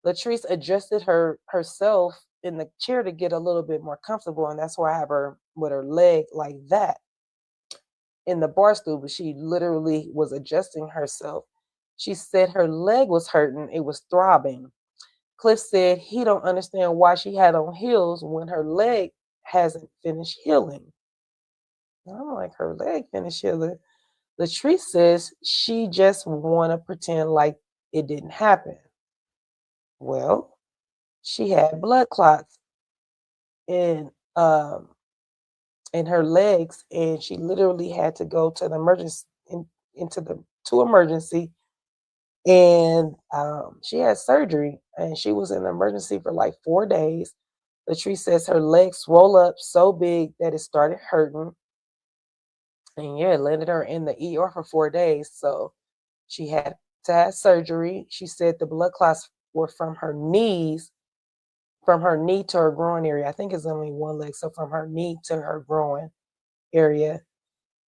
Latrice adjusted herself in the chair to get a little bit more comfortable, and that's why I have her with her leg like that in the bar stool, but she literally was adjusting herself. She said her leg was hurting, it was throbbing. Cliff said he don't understand why she had on heels when her leg hasn't finished healing. I'm like, her leg finished healing. Latrice says she just want to pretend like it didn't happen. Well, she had blood clots in in her legs, and she literally had to go to the emergency, and she had surgery, and she was in the emergency for like 4 days. Latrice says her legs swole up so big that it started hurting, and yeah, it landed her in the ER for 4 days. So she had to have surgery. She said the blood clots were from her knees, from her knee to her groin area. I think it's only one leg, so from her knee to her groin area.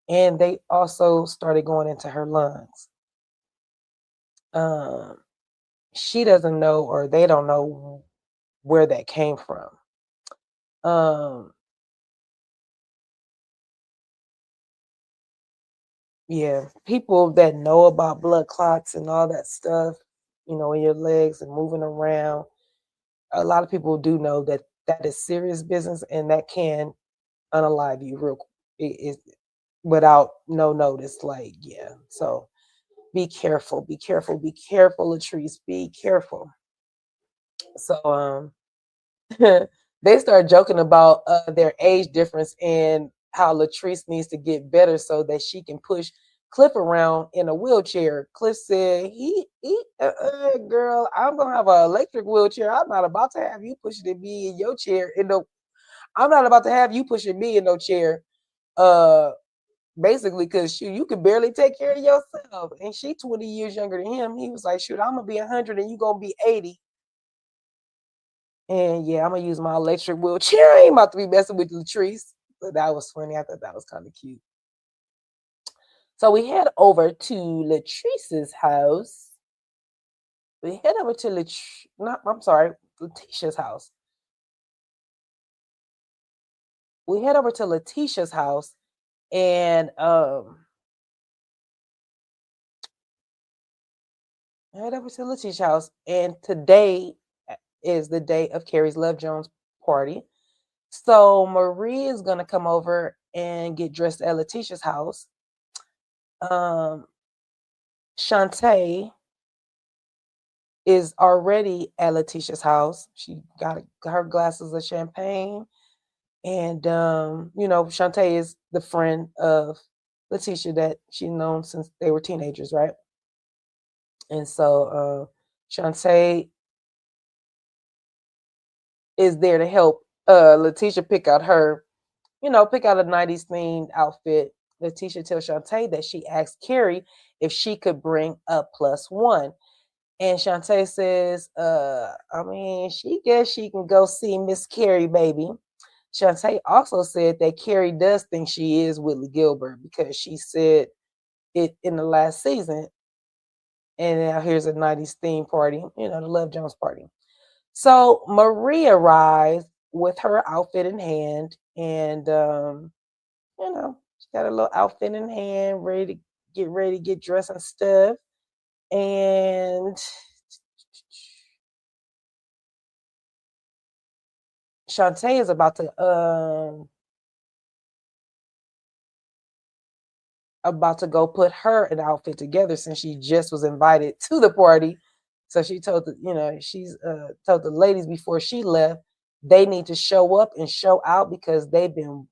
And they also started going into her lungs. She doesn't know, or they don't know where that came from. Yeah, people that know about blood clots and all that stuff, in your legs and moving around, a lot of people do know that that is serious business and that can unalive you real without no notice. Like, yeah. So be careful, Latrice, be careful. So they start joking about their age difference and how Latrice needs to get better so that she can push Cliff around in a wheelchair. Cliff said, girl, I'm gonna have an electric wheelchair. I'm not about to have you pushing me in your chair. I'm not about to have you pushing me in no chair. Basically, because you can barely take care of yourself. And she 20 years younger than him. He was like, shoot, I'm gonna be 100 and you gonna be 80. And yeah, I'm gonna use my electric wheelchair. I ain't about to be messing with Latrice. But that was funny. I thought that was kind of cute. So we head over to Latrice's house. We head over to I'm sorry, Letitia's house. We head over to Letitia's house and head over to Letitia's house. And today is the day of Carrie's Love Jones party. So Marie is gonna come over and get dressed at Letitia's house. Um, Shantae is already at Letitia's house. She got her glasses of champagne, and Shantae is the friend of Letitia that she's known since they were teenagers, right? And so Shantae is there to help Letitia pick out pick out a 90s themed outfit. Letitia tells Shantae that she asked Carrie if she could bring a +1. And Shantae says, she guess she can go see Miss Carrie, baby. Shantae also said that Carrie does think she is Whitley Gilbert because she said it in the last season. And now here's a 90s theme party, the Love Jones party. So Marie arrives with her outfit in hand, and she got a little outfit in hand, ready to get dressed and stuff. And Shantae is about to go put her an outfit together since she just was invited to the party. So she told she's told the ladies before she left they need to show up and show out because they've been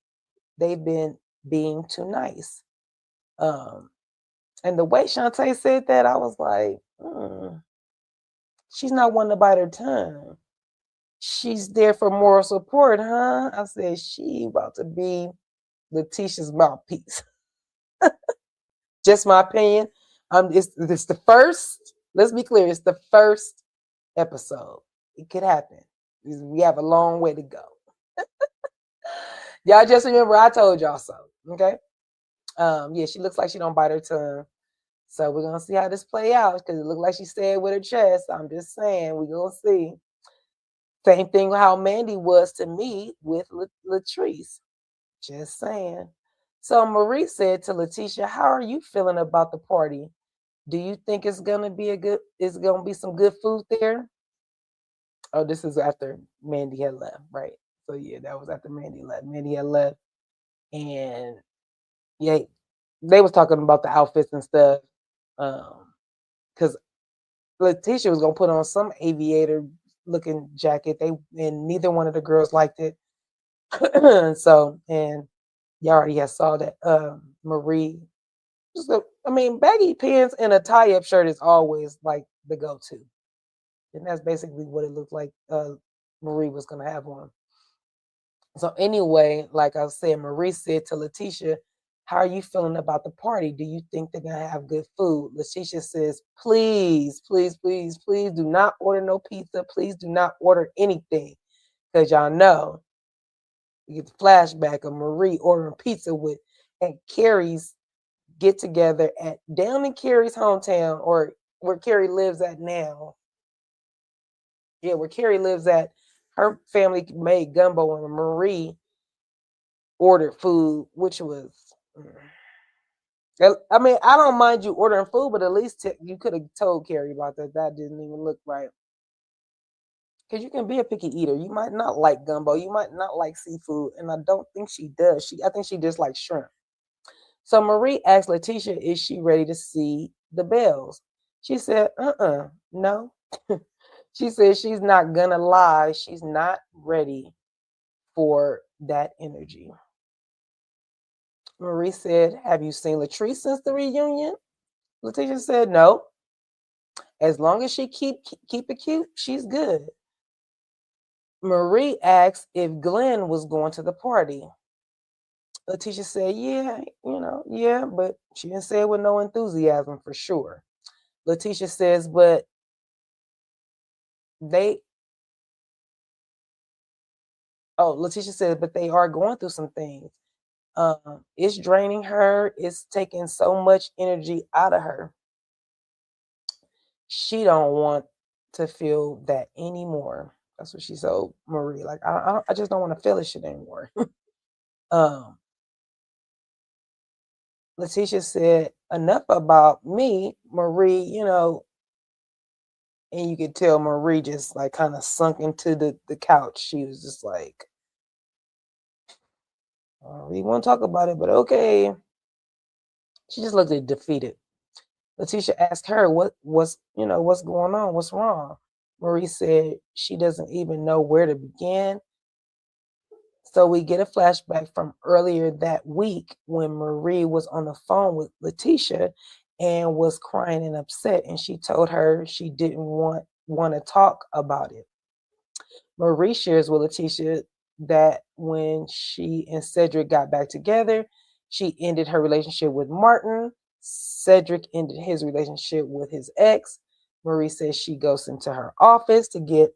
being too nice. And the way Shantae said that, I was like, she's not one to bite her tongue. She's there for moral support, huh? I said she about to be Letitia's mouthpiece. Just my opinion. It's the first. Let's be clear. It's the first episode. It could happen. We have a long way to go. Y'all just remember I told y'all so. Okay. Yeah, she looks like she don't bite her tongue. So we're gonna see how this play out because it looked like she said with her chest. I'm just saying we're gonna see. Same thing how Mandy was to me with Latrice. Just saying. So Marie said to Letitia, "How are you feeling about the party? Do you think it's gonna be some good food there?" Oh, this is after Mandy had left, right? So yeah, that was after Mandy left. Mandy had left, and yeah, they was talking about the outfits and stuff. Because Letitia was gonna put on some aviator looking jacket. And neither one of the girls liked it. So and you already had saw that Marie. Baggy pants and a tie-up shirt is always like the go-to. And that's basically what it looked like Marie was gonna have on. So anyway, like I said, Marie said to Letitia, "How are you feeling about the party? Do you think they're gonna have good food?" Letitia says, "Please, please, please, please do not order no pizza. Please do not order anything. Because y'all know you get the flashback of Marie ordering pizza at Carrie's get together at down in Carrie's hometown or where Carrie lives at now. Yeah, where Carrie lives at, her family made gumbo and Marie ordered food, which was. I don't mind you ordering food, but at least you could have told Carrie about that. That didn't even look right. Because you can be a picky eater. You might not like gumbo. You might not like seafood. And I don't think she does. I think she just likes shrimp. So Marie asked Letitia, is she ready to see the Bells? She said, no. She said she's not gonna lie. She's not ready for that energy. Marie said, have you seen Latrice since the reunion? Letitia said, no. As long as she keep it cute, she's good. Marie asked if Glenn was going to the party. Letitia said, yeah, yeah, but she didn't say it with no enthusiasm for sure. Letitia says, but Letitia said, but they are going through some things. It's draining her. It's taking so much energy out of her. She don't want to feel that anymore. That's what she told Marie. Like, I just don't want to feel this shit anymore. um, Lateshia said, enough about me, Marie, and you could tell Marie just like kind of sunk into the couch. She was just like, we won't talk about it, but okay. She just looked defeated. Lateshia asked her what's going on, what's wrong. Marie said she doesn't even know where to begin. So we get a flashback from earlier that week when Marie was on the phone with Lateshia and was crying and upset, and she told her she didn't want to talk about it. Marie shares with Lateshia that when she and Cedric got back together, she ended her relationship with Martin. Cedric ended his relationship with his ex. Marie says she goes into her office to get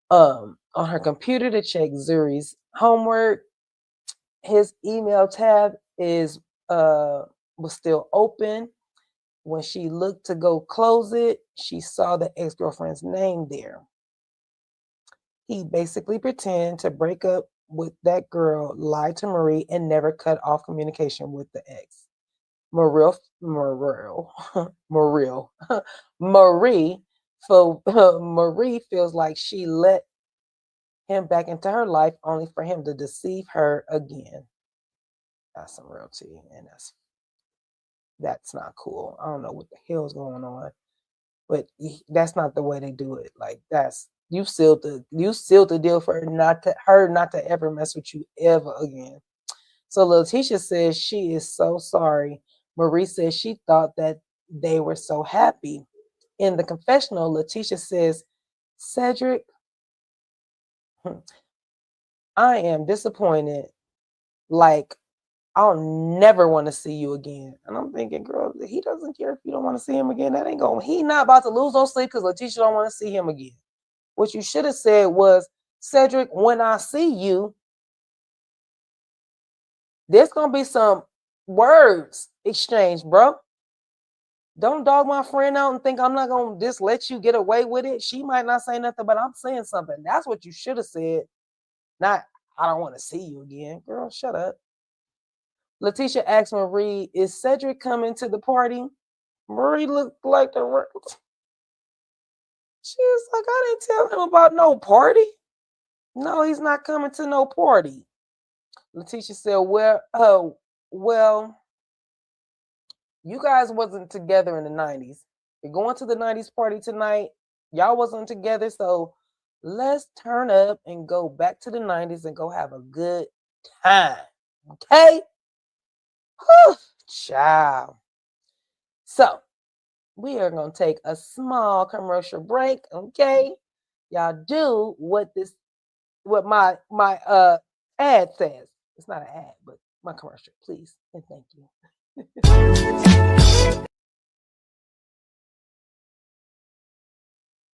on her computer to check Zuri's homework. His email tab was still open. When she looked to go close it, she saw the ex-girlfriend's name there. He basically pretended to break up with that girl, lied to Marie, and never cut off communication with the ex. Marie, so Marie feels like she let him back into her life only for him to deceive her again. That's some real tea, and that's not cool. I don't know what the hell's going on, but that's not the way they do it. Like, that's you sealed the deal for her not to ever mess with you ever again. So Lateshia says she is so sorry. Marie says she thought that they were so happy. In the confessional, Lateshia says, Cedric, I am disappointed. Like, I'll never want to see you again. And I'm thinking, girl, he doesn't care if you don't want to see him again. That ain't going. He not about to lose no sleep because Lateshia don't want to see him again. What you should have said was, Cedric, when I see you, there's gonna be some words exchanged, bro. Don't dog my friend out and think I'm not gonna just let you get away with it. She might not say nothing, but I'm saying something. That's what you should have said. Not, I don't want to see you again. Girl, shut up. Lateshia asked Marie, is Cedric coming to the party? Marie looked like the she was like, I didn't tell him about no party. No, he's not coming to no party. Lateshia said, well, you guys wasn't together in the 90s. You're going to the 90s party tonight. Y'all wasn't together, so let's turn up and go back to the 90s and go have a good time. Okay? Whew, child. So, we are going to take a small commercial break, okay? Y'all do what my ad says. It's not an ad, but my commercial, please, and thank you.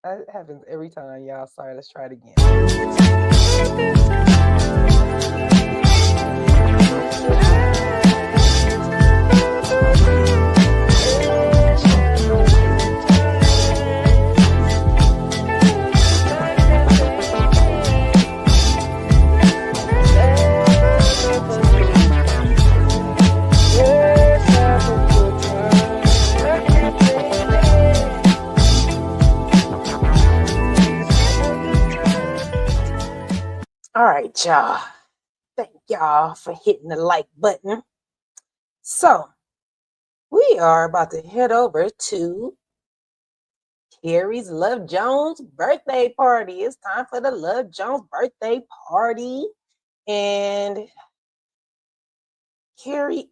That happens every time, y'all. Sorry, let's try it again. All right, y'all. Thank y'all for hitting the like button. So, we are about to head over to Carrie's Love Jones birthday party. It's time for the Love Jones birthday party. And Carrie,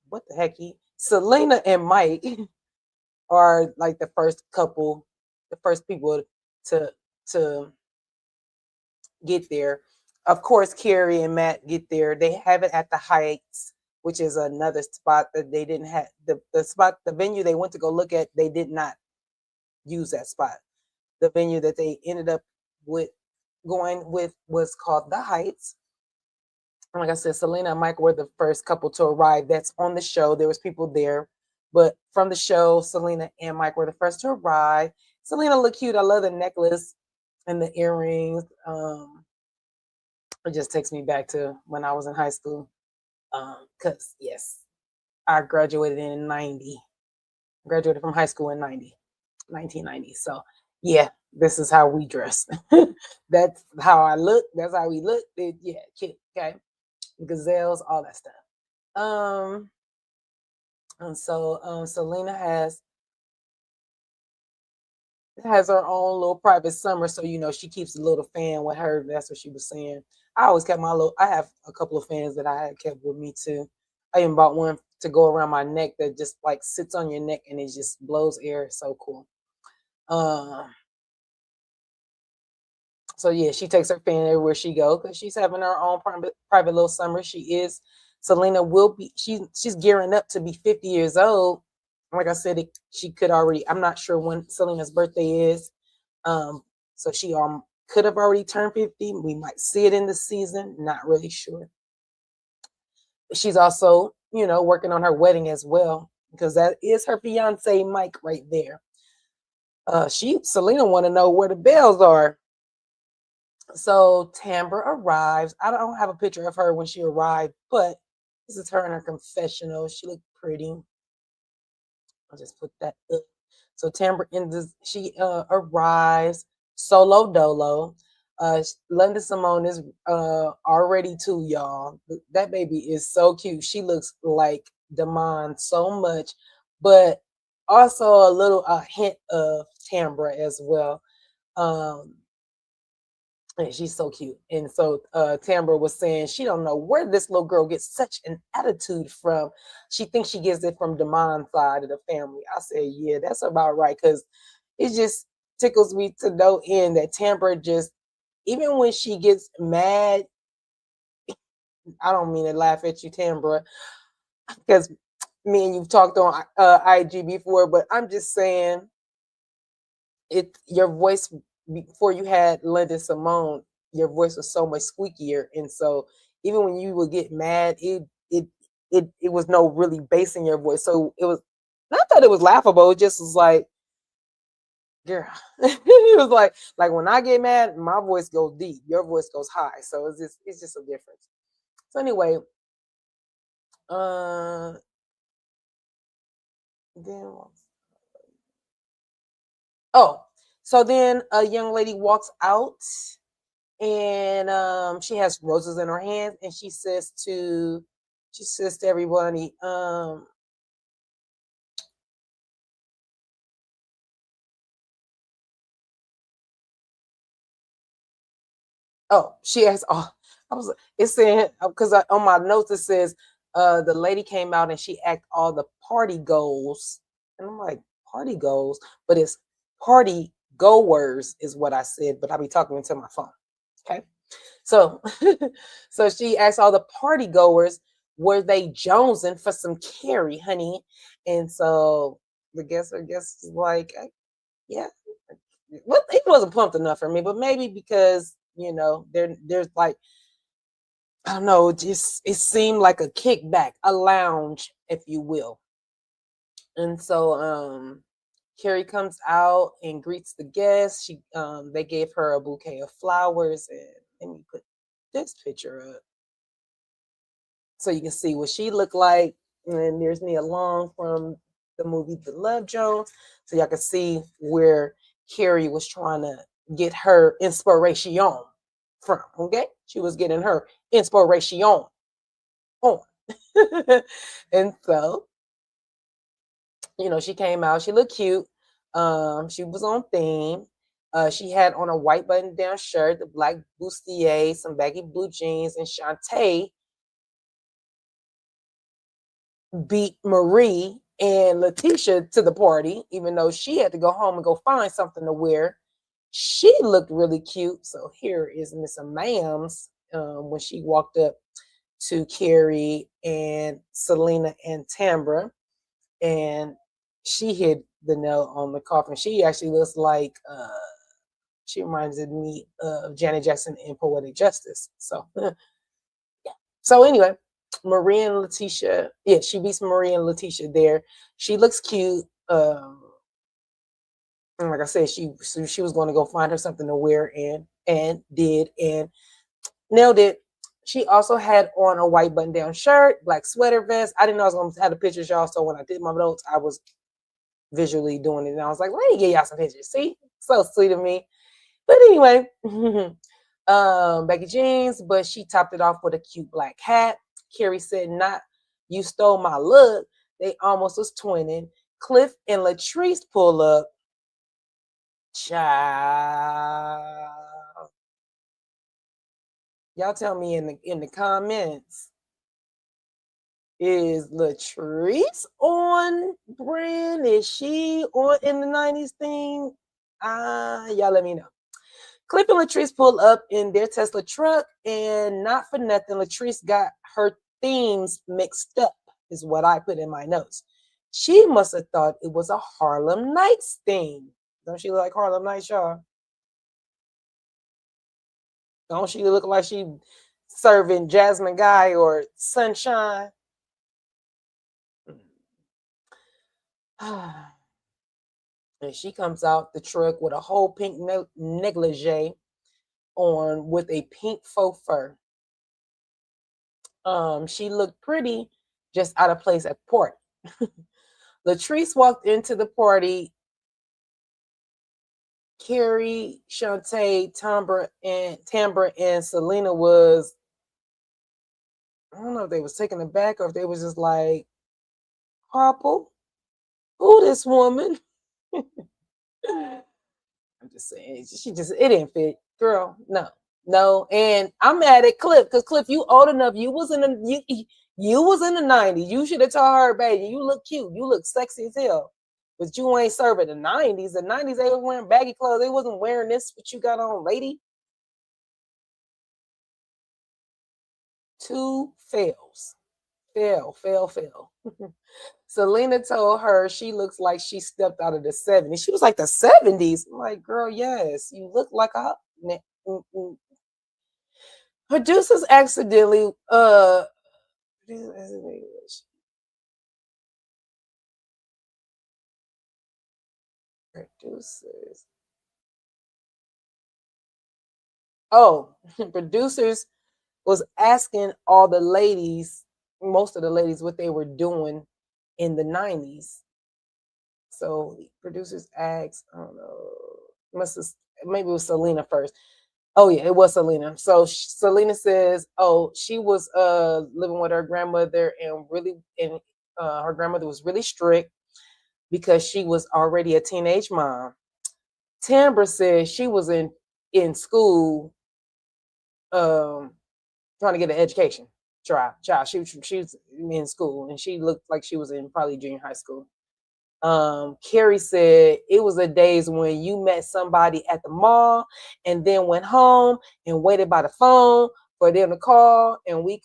what the heck? Selena and Mike are like the first couple, the first people to get there. Of course, Carrie and Matt get there. They have it at the Heights, which is another spot that they didn't have. The venue they went to go look at, they did not use that spot. The venue that they ended up going with was called the Heights. And like I said, Selena and Mike were the first couple to arrive. That's on the show. There was people there But from the show, Selena and Mike were the first to arrive. Selena looked cute. I love the necklace and the earrings. It just takes me back to when I was in high school. Because, yes, I graduated in 90. Graduated from high school in 1990. So, yeah, this is how we dress. That's how I look. That's how we look. Yeah, cute. Okay. Gazelles, all that stuff. And so Selena has her own little private summer, so she keeps a little fan with her. That's what she was saying. I always kept I have a couple of fans that I had kept with me too. I even bought one to go around my neck that just like sits on your neck and it just blows air. It's so cool. So yeah, she takes her fan everywhere she goes because she's having her own private little summer. Selena will be she's gearing up to be 50 years old. Like I said, she could already. I'm not sure when Selena's birthday is. So she could have already turned 50. We might see it in the season. Not really sure. She's also, working on her wedding as well because that is her fiance Mike right there. Selena want to know where the Bells are. So Tambra arrives. I don't have a picture of her when she arrived, but this is her in her confessional. She looked pretty. I'll just put that up. So Tambra arrives solo dolo. London Simone is already too, y'all. That baby is so cute. She looks like Damon so much, but also a hint of Tambra as well. And she's so cute. And so Tambra was saying she don't know where this little girl gets such an attitude from. She thinks she gets it from Damon's side of the family. I said, yeah, that's about right. Because it just tickles me to no end that Tambra just, even when she gets mad, I don't mean to laugh at you, Tambra, because me and you've talked on IG before, but I'm just saying your voice before you had Linda Simone, your voice was so much squeakier, and so even when you would get mad, it was no really bass in your voice. So it was not that it was laughable. It just was like, girl, it was like when I get mad, my voice goes deep, your voice goes high. So it's just a difference. So anyway, then so then a young lady walks out and she has roses in her hands and she says to everybody, she has it's saying because on my notes it says the lady came out and she asked all the party goals, and I'm like, party goals, but it's party goers is what I said, but I'll be talking into my phone. Okay. So so she asked all the party goers, were they jonesing for some Carrie, honey? And so the guest is like, yeah. Well, it wasn't pumped enough for me, but maybe because there's like, I don't know, just it seemed like a kickback, a lounge, if you will. And so Carrie comes out and greets the guests. They gave her a bouquet of flowers, and let me put this picture up so you can see what she looked like. And there's Nia Long from the movie The Love Jones, so y'all can see where Carrie was trying to get her inspiration from. Okay, she was getting her inspiration on, and so she came out. She looked cute. She was on theme. She had on a white button-down shirt, the black bustier, some baggy blue jeans, and Shantae beat Marie and Lateshia to the party, even though she had to go home and go find something to wear. She looked really cute. So here is Miss Mams when she walked up to Carrie and Selena and Tambra, and she hit the nail on the coffin. She actually looks like she reminds me of Janet Jackson in Poetic Justice. So yeah. So anyway, Maria and Lateshia. Yeah, she beats Maria and Lateshia there. She looks cute. And like I said, she was going to go find her something to wear and did and nailed it. She also had on a white button down shirt, black sweater vest. I didn't know I was going to have the pictures, y'all. So when I did my notes, I was visually doing it. And I was like, let me get y'all some pictures. See? So sweet of me. But anyway, Becky jeans, but she topped it off with a cute black hat. Carrie said, not you stole my look. They almost was twinning. Cliff and Latrice pull up. Child. Y'all tell me in the comments, is Latrice on brand? Is she on in the 90s thing? Y'all let me know. Cliff and Latrice pull up in their Tesla truck, and not for nothing, Latrice got her themes mixed up, is what I put in my notes. She must have thought it was a Harlem Nights theme. Don't she look like Harlem Nights, y'all? Don't she look like she serving Jasmine Guy or Sunshine? And she comes out the truck with a whole pink negligee on with a pink faux fur. She looked pretty, just out of place at the party. Latrice walked into the party. Carrie, Shantae, Tambra, and Selena was, I don't know if they was taken aback or if they was just like, Harple, who this woman? I'm just saying, it didn't fit, girl. No, and I'm mad at Cliff because Cliff, you old enough. You was in the you was in the 90s. You should have told her, baby, you look cute. You look sexy as hell. But you ain't serving the 90s. The 90s, they were wearing baggy clothes. They wasn't wearing this, what you got on, lady. 2 fails. Fail. Selena told her she looks like she stepped out of the 70s. She was like, the 70s? I'm like, girl, yes. You look like a... Producers accidentally... Producers. Oh, producers was asking all the ladies, most of the ladies, what they were doing in the 90s. So producers asked, I don't know, maybe it was Selena first. Oh yeah, it was Selena. So Selena says, oh, she was living with her grandmother, and her grandmother was really strict because she was already a teenage mom. Tambra says she was in school trying to get an education. Child. She was in school, and she looked like she was in probably junior high school. Carrie said it was the days when you met somebody at the mall and then went home and waited by the phone for them to call, and we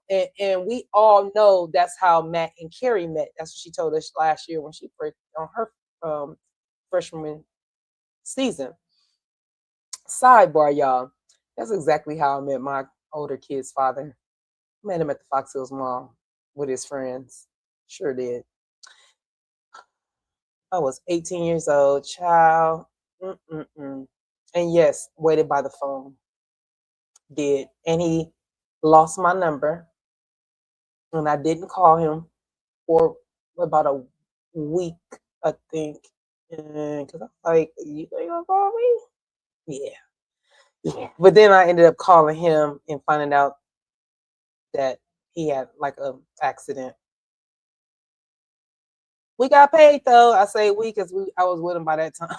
we all know that's how Matt and Carrie met. That's what she told us last year when she first on her freshman season. Sidebar, y'all. That's exactly how I met my older kid's father. Met him at the Fox Hills Mall with his friends. Sure did. I was 18 years old, child. And yes, waited by the phone. Did. And he lost my number. And I didn't call him for about a week, I think. Because I'm like, you gonna call me? Yeah. But then I ended up calling him and finding out that he had like an accident. We got paid though. I say we because I was with him by that time.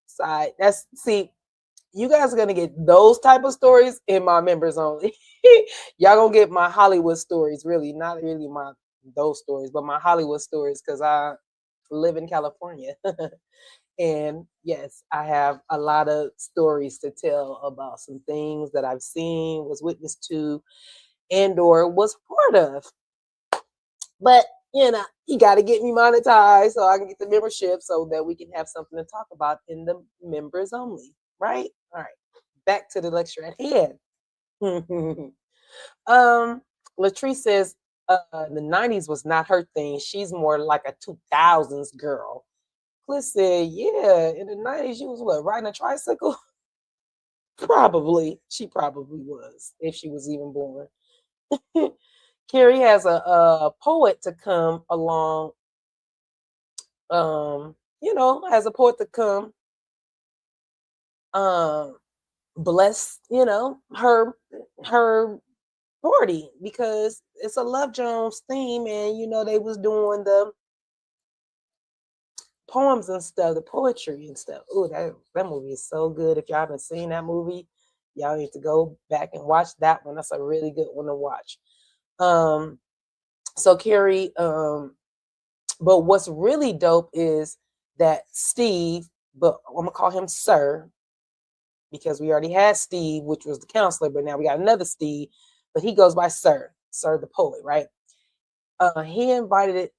Side. You guys are gonna get those type of stories in my members only. Y'all gonna get my Hollywood stories, really, not really those stories, but my Hollywood stories, because I live in California. And yes, I have a lot of stories to tell about some things that I've seen, was witness to, and or was part of. But you got to get me monetized so I can get the membership so that we can have something to talk about in the members only, right? All right. back to the lecture at hand. um, Latrice says the 90s was not her thing. She's more like a 2000s girl. Cliff said, yeah, in the 90s, you was what, riding a tricycle? Probably. She probably was, if she was even born. Carrie has a poet to come along, has a poet to come, bless, her party, because it's a Love Jones theme, and they was doing the poems and stuff, the poetry and stuff. Oh, that movie is so good. If y'all haven't seen that movie, y'all need to go back and watch that one. That's a really good one to watch. So Carrie, but what's really dope is that Steve, but I'm gonna call him Sir, because we already had Steve, which was the counselor, but now we got another Steve, but he goes by Sir the poet, right? He invited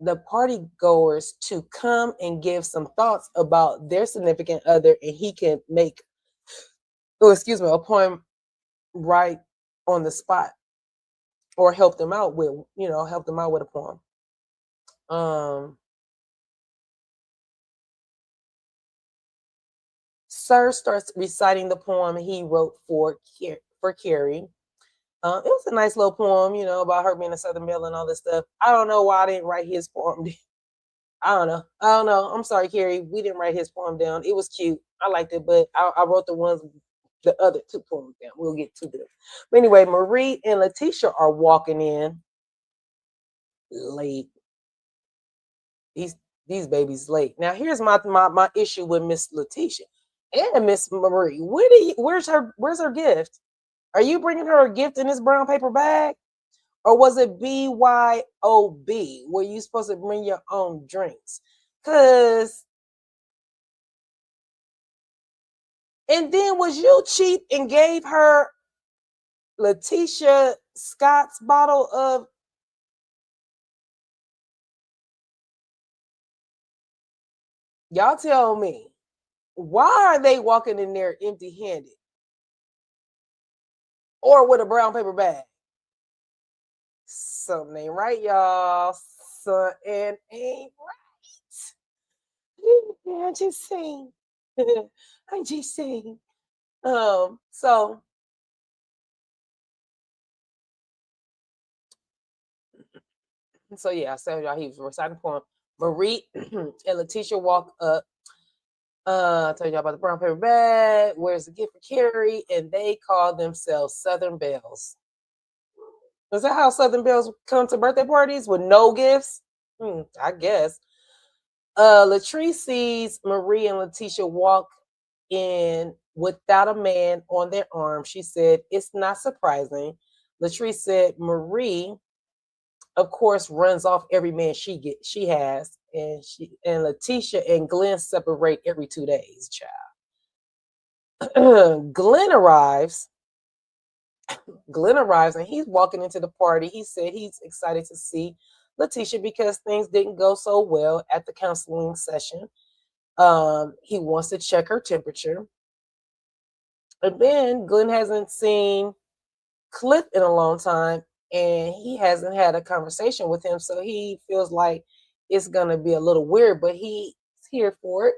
the party goers to come and give some thoughts about their significant other, and he can make, a poem right on the spot, or help them out with a poem. Sir starts reciting the poem he wrote for Carrie. It was a nice little poem, about her being a Southern Belle and all this stuff. I don't know why I didn't write his poem. I don't know. I'm sorry, Carrie. We didn't write his poem down. It was cute. I liked it, but I wrote the other two poems down. We'll get to them. But anyway, Marie and Lateshia are walking in late. These babies late. Now here's my issue with Miss Lateshia and Miss Marie. Where's her gift? Are you bringing her a gift in this brown paper bag? Or was it BYOB, where you supposed to bring your own drinks? And then was you cheap and gave her Lateshia Scott's bottle of, y'all tell me, why are they walking in there empty-handed? Or with a brown paper bag? Something ain't right, y'all. Something ain't right. I'm just saying. I'm just saying. So yeah, I said y'all he was reciting the poem. Marie and Lateshia walk up. I told y'all about the brown paper bag. Where's the gift for Carrie? And they call themselves Southern Belles. Is that how Southern Belles come to birthday parties, with no gifts? I guess. Latrice sees Marie and Lateshia walk in without a man on their arm. She said, it's not surprising. Latrice said, Marie, of course, runs off every man she has, and Lateshia and Glenn separate every 2 days, child. Glenn arrives, and he's walking into the party. He said he's excited to see Lateshia because things didn't go so well at the counseling session. He wants to check her temperature. And then Glenn hasn't seen Cliff in a long time, and he hasn't had a conversation with him, so he feels like it's gonna be a little weird, but he's here for it.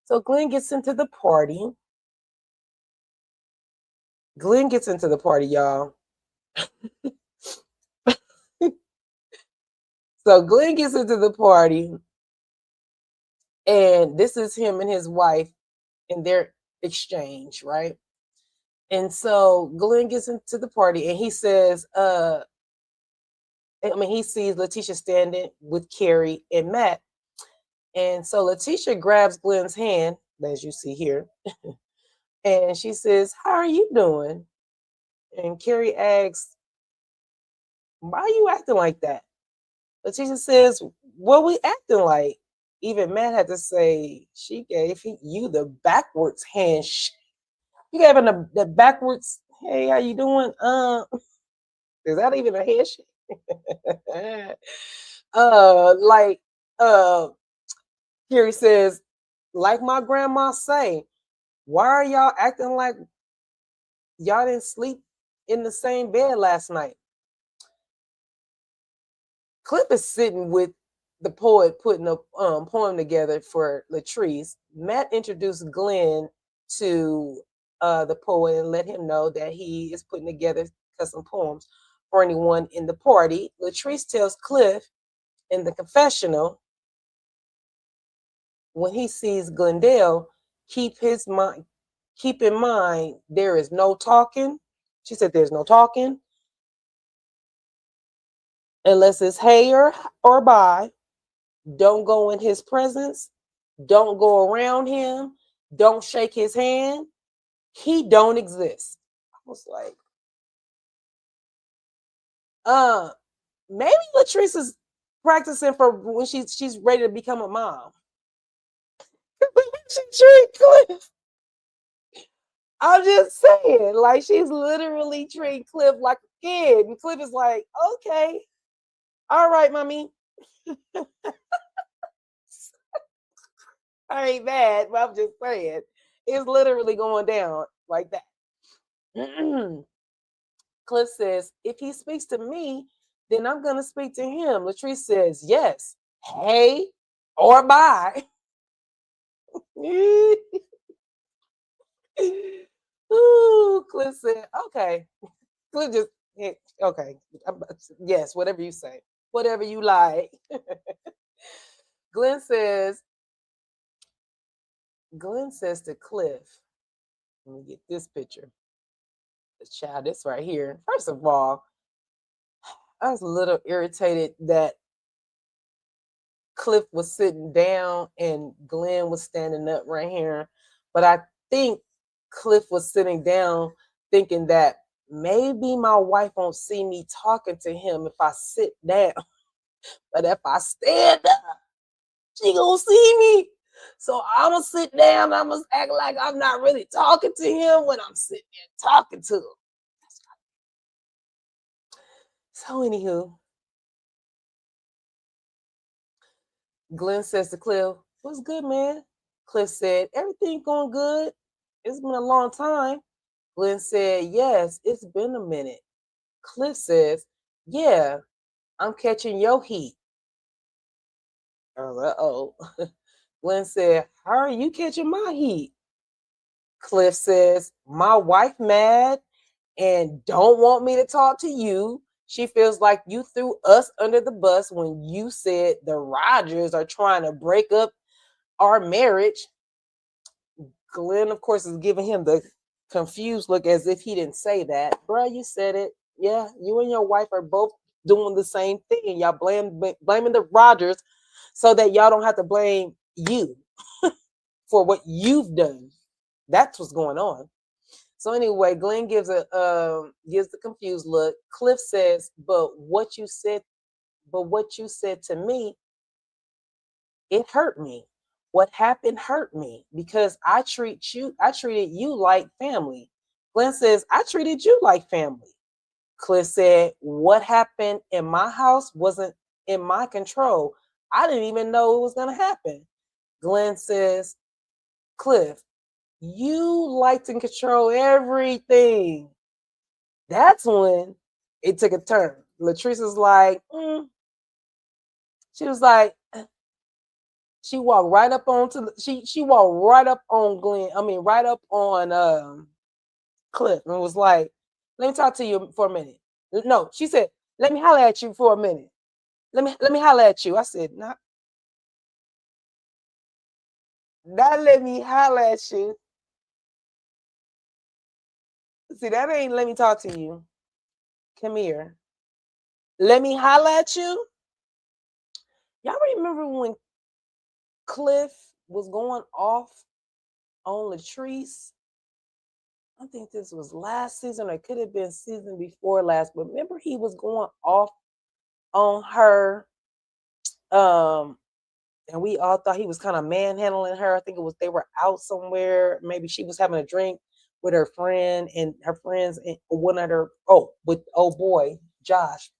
So Glenn gets into the party. Y'all. So Glenn gets into the party, and this is him and his wife in their exchange, right? And so Glenn gets into the party, and he says, he sees Lateshia standing with Carrie and Matt. And so Lateshia grabs Glenn's hand, as you see here, and she says, how are you doing? And Carrie asks, why are you acting like that? Lateshia says, what we acting like? Even Matt had to say, she gave you the backwards handshake. You gave him the backwards, hey, how you doing? Is that even a handshake? Carrie says, like my grandma say, Why are y'all acting like y'all didn't sleep in the same bed last night? Cliff is sitting with the poet putting a poem together for Latrice. Matt introduced Glenn to the poet and let him know that he is putting together custom poems for anyone in the party. Latrice tells Cliff in the confessional when he sees Glendale, keep in mind there is no talking. She said there's no talking unless it's hey or bye. Don't go in his presence. Don't go around him. Don't shake his hand. He don't exist. I was like, maybe Latrice is practicing for when she's ready to become a mom. She treat Cliff. I'm just saying, like she's literally treating Cliff like a kid, and Cliff is like, okay, all right, mommy. I ain't mad, but I'm just saying, it's literally going down like that. Cliff says, if he speaks to me, then I'm going to speak to him. Latrice says, yes, hey, or bye. Ooh, Cliff said, okay. Cliff just, okay. Yes, whatever you say, whatever you like. Glenn says to Cliff, let me get this picture. The child, this right here. First of all, I was a little irritated that Cliff was sitting down and Glenn was standing up right here. But I think Cliff was sitting down thinking that maybe my wife won't see me talking to him if I sit down. But if I stand up, she gonna see me. So I'm gonna sit down. I'm gonna act like I'm not really talking to him when I'm sitting there talking to him. So anywho, Glenn says to Cliff, what's good, man? Cliff said, everything going good. It's been a long time. Glenn said, yes, it's been a minute. Cliff says, yeah, I'm catching your heat. Uh-oh. Glenn said, how are you catching my heat? Cliff says, my wife mad and don't want me to talk to you. She feels like you threw us under the bus when you said the Rogers are trying to break up our marriage. Glenn, of course, is giving him the confused look as if he didn't say that. Bro, you said it. Yeah, you and your wife are both doing the same thing. Y'all blaming the Rogers so that y'all don't have to blame you for what you've done. That's what's going on. So anyway, Glenn gives the confused look. Cliff says, but what you said to me, it hurt me. What happened hurt me because I treated you like family. Glenn says, I treated you like family. Cliff said, what happened in my house wasn't in my control. I didn't even know it was going to happen. Glenn says, Cliff, you like to control everything. That's when it took a turn. Latrice was like, she was like, she walked right up onto she walked right up on Glenn. I mean, right up on Cliff and was like, let me talk to you for a minute. No, she said, let me holler at you for a minute. Let me holler at you. I said, not let me holler at you. See, that ain't let me talk to you. Come here. Let me holler at you. Y'all remember when Cliff was going off on Latrice? I think this was last season, or it could have been season before last, but remember he was going off on her. And we all thought he was kind of manhandling her. I think it was they were out somewhere. Maybe she was having a drink with her friend and her friends, and one of her with old boy Josh.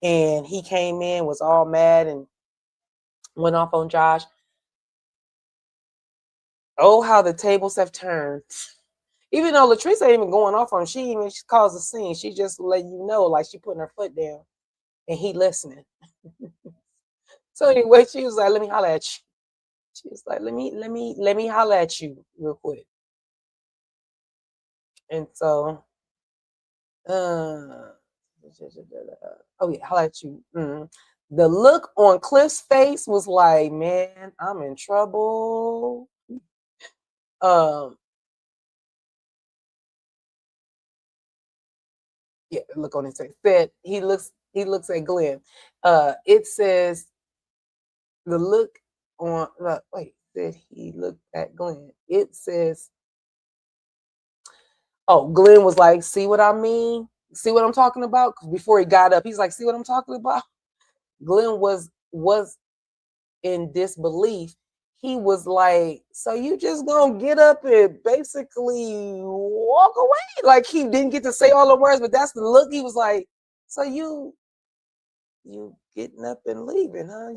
And he came in, was all mad, and went off on Josh. Oh, how the tables have turned. Even though Latrice ain't even going off on him, she calls a scene. She just let you know, like she putting her foot down and he listening. So anyway, she was like, let me holler at you. She was like, let me holler at you real quick. And so oh yeah, holler at you. The look on Cliff's face was like, man, I'm in trouble. Yeah, look on his face. Said he looks at Glenn. It says the look on wait, said he looked at Glenn. It says, oh, Glenn was like, see what I mean? See what I'm talking about? Before he got up, he's like, see what I'm talking about? Glenn was in disbelief. He was like, so you just gonna get up and basically walk away? Like he didn't get to say all the words, but that's the look. He was like, so you getting up and leaving, huh?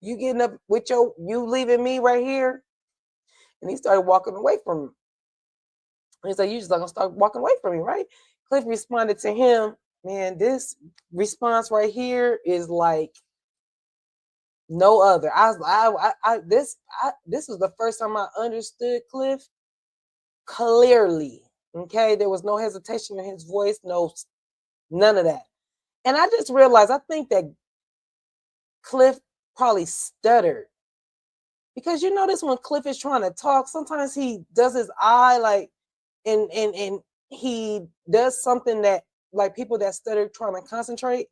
You getting up with you leaving me right here? And he started walking away from him. He's like, you just gonna start walking away from me, right? Cliff responded to him, man, this response right here is like no other. This was the first time I understood Cliff clearly. Okay, there was no hesitation in his voice, none of that. And I just realized, I think that Cliff probably stuttered because you notice when Cliff is trying to talk, sometimes he does his eye like, and he does something that like people that stutter trying to concentrate.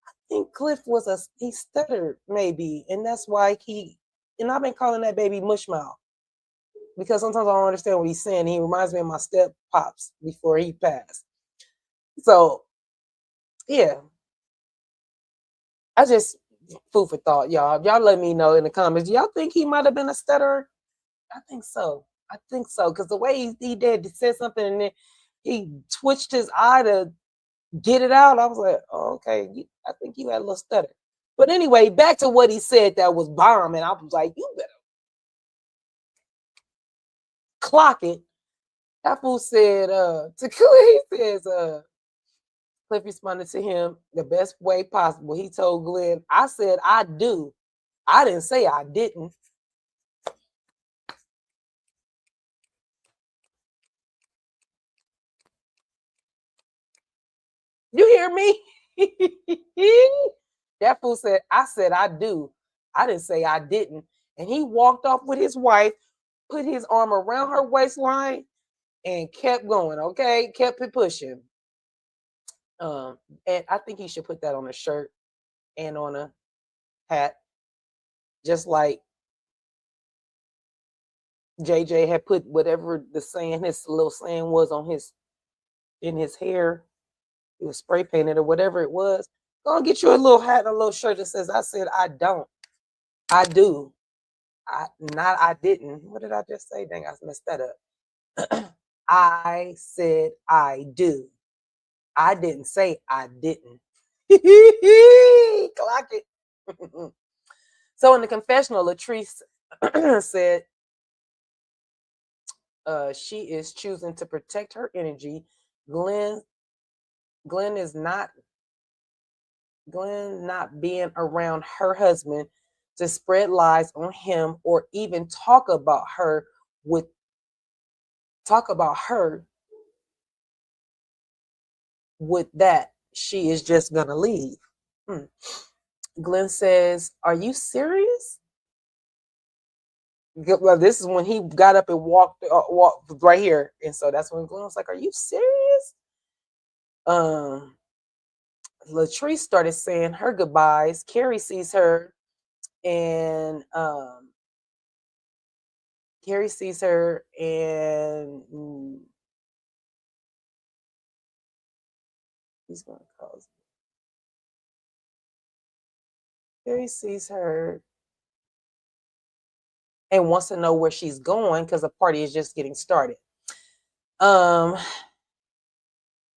I think Cliff he stuttered maybe, and that's why and I've been calling that baby mushmouth because sometimes I don't understand what he's saying. He reminds me of my step pops before he passed. So yeah, I just food for thought, y'all. Y'all let me know in the comments. Do y'all think he might have been a stutterer? I think so. Because the way he did said something and then he twitched his eye to get it out. I was like, oh, okay, I think you had a little stutter. But anyway, back to what he said that was bomb, and I was like, you better clock it. That fool said, to Cutiee, he says, Cliff responded to him the best way possible. He told Glenn, I said I do. I didn't say I didn't. You hear me? That fool said, I said I do. I didn't say I didn't. And he walked off with his wife, put his arm around her waistline, and kept going, okay? Kept it pushing. And I think he should put that on a shirt and on a hat, just like JJ had put whatever his little saying was in his hair. It was spray painted or whatever it was. Go and get you a little hat and a little shirt that says, I said I don't. I do. I didn't. What did I just say? Dang, I messed that up. I said I do. I didn't say I didn't. Clock it. So in the confessional, Latrice said she is choosing to protect her energy. Glenn not being around her husband to spread lies on him or even talk about her with that, she is just gonna leave. Glenn says, are you serious? Well, this is when he got up and walked right here. And so that's when Glenn was like, are you serious? Latrice started saying her goodbyes. Carrie sees her and he's going to cause. Carrie sees her and wants to know where she's going because the party is just getting started.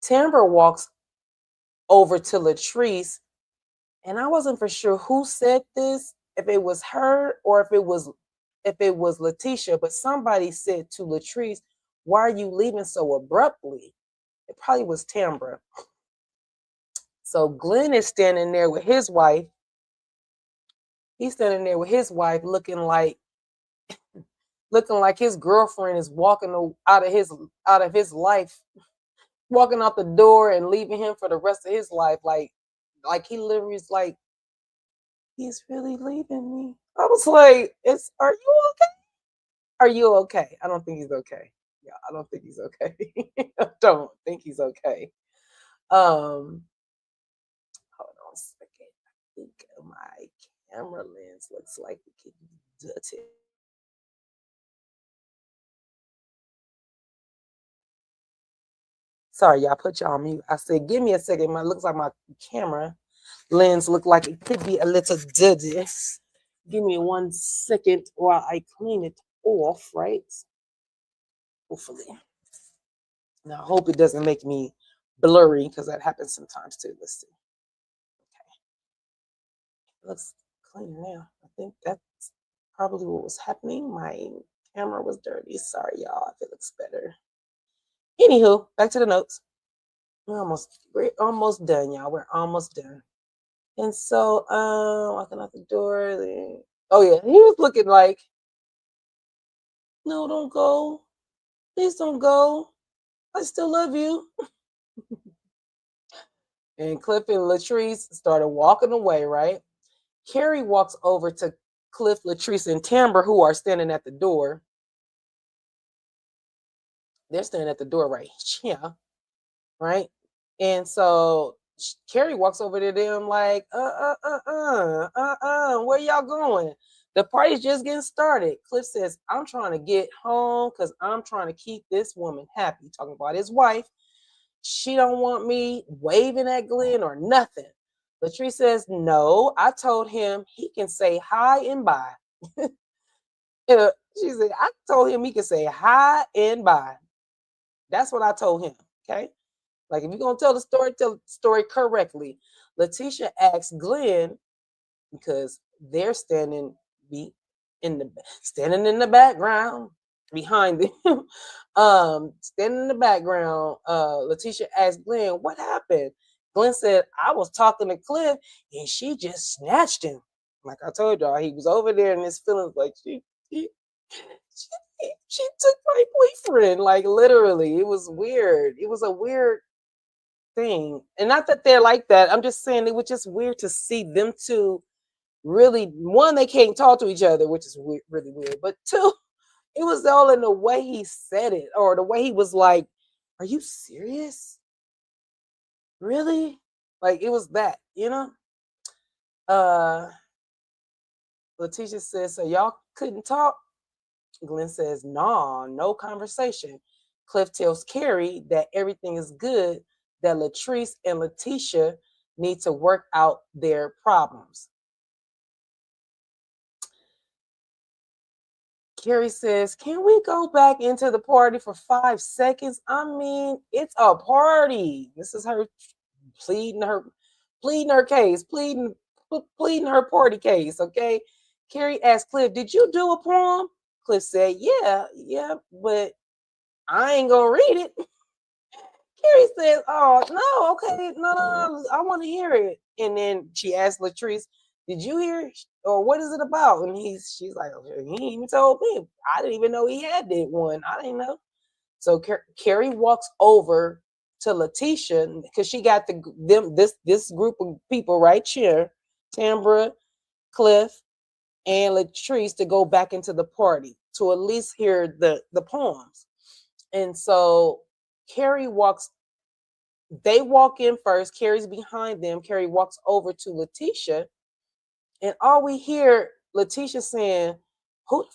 Timber walks over to Latrice, and I wasn't for sure who said this, if it was her or if it was if it was Lateshia, but somebody said to Latrice, "Why are you leaving so abruptly?" It probably was Tambra. So Glenn is standing there with his wife. He's standing there with his wife, looking like his girlfriend is walking out of his life, walking out the door and leaving him for the rest of his life. Like he literally is like, he's really leaving me. I was like, are you okay? Are you okay? I don't think he's okay. Yeah, I don't think he's okay. I don't think he's okay. Hold on a second. I think my camera lens looks like it could be dirty. Sorry, y'all, put y'all on mute. I said, give me a second. It looks like my camera lens look like it could be a little dirty. Give me 1 second while I clean it off, right? Hopefully. Now, I hope it doesn't make me blurry because that happens sometimes too. Let's see. Okay. It looks clean now. I think that's probably what was happening. My camera was dirty. Sorry, y'all, if it looks better. Anywho, back to the notes. We're almost done, y'all. We're almost done. And so, walking out the door. Oh yeah, he was looking like, no, don't go. Please don't go. I still love you. And Cliff and Latrice started walking away, right? Carrie walks over to Cliff, Latrice, and Tambra, who are standing at the door. They're standing at the door right here, right? And so Carrie walks over to them like, where y'all going? The party's just getting started. Cliff says, I'm trying to get home because I'm trying to keep this woman happy. Talking about his wife. She don't want me waving at Glenn or nothing. Latrice says, no, I told him he can say hi and bye. She said, I told him he can say hi and bye. That's what I told him. Okay. Like, if you're going to tell the story correctly. Lateshia asks Glenn, because they're standing in the background behind them. Standing in the background, Lateshia asked Glenn, what happened? Glenn said, I was talking to Cliff and she just snatched him. Like I told y'all, he was over there and his feelings like she took my boyfriend. Like, literally, it was weird. It was a weird thing. And not that they're like that. I'm just saying it was just weird to see them two really. One, they can't talk to each other, which is really weird. But two, it was all in the way he said it, or the way he was like, are you serious? Really? Like, it was that, you know? Lateshia says, so y'all couldn't talk? Glenn says, nah, no conversation. Cliff tells Carrie that everything is good, that Latrice and Lateshia need to work out their problems. Carrie says, can we go back into the party for 5 seconds? I mean, it's a party. This is her pleading her case, pleading her party case, okay? Carrie asked Cliff, did you do a poem? Cliff said, yeah, but I ain't gonna read it. Carrie says, oh, no, okay, no, I want to hear it. And then she asked Latrice, did you hear it? Or what is it about? And she's like, he ain't even told me. I didn't even know he had that one. I didn't know. So Carrie walks over to Lateshia because she got this group of people right here, Tambra, Cliff, and Latrice, to go back into the party to at least hear the poems. And so they walk in first. Carrie's behind them. Carrie walks over to Lateshia, and all we hear Lateshia saying, who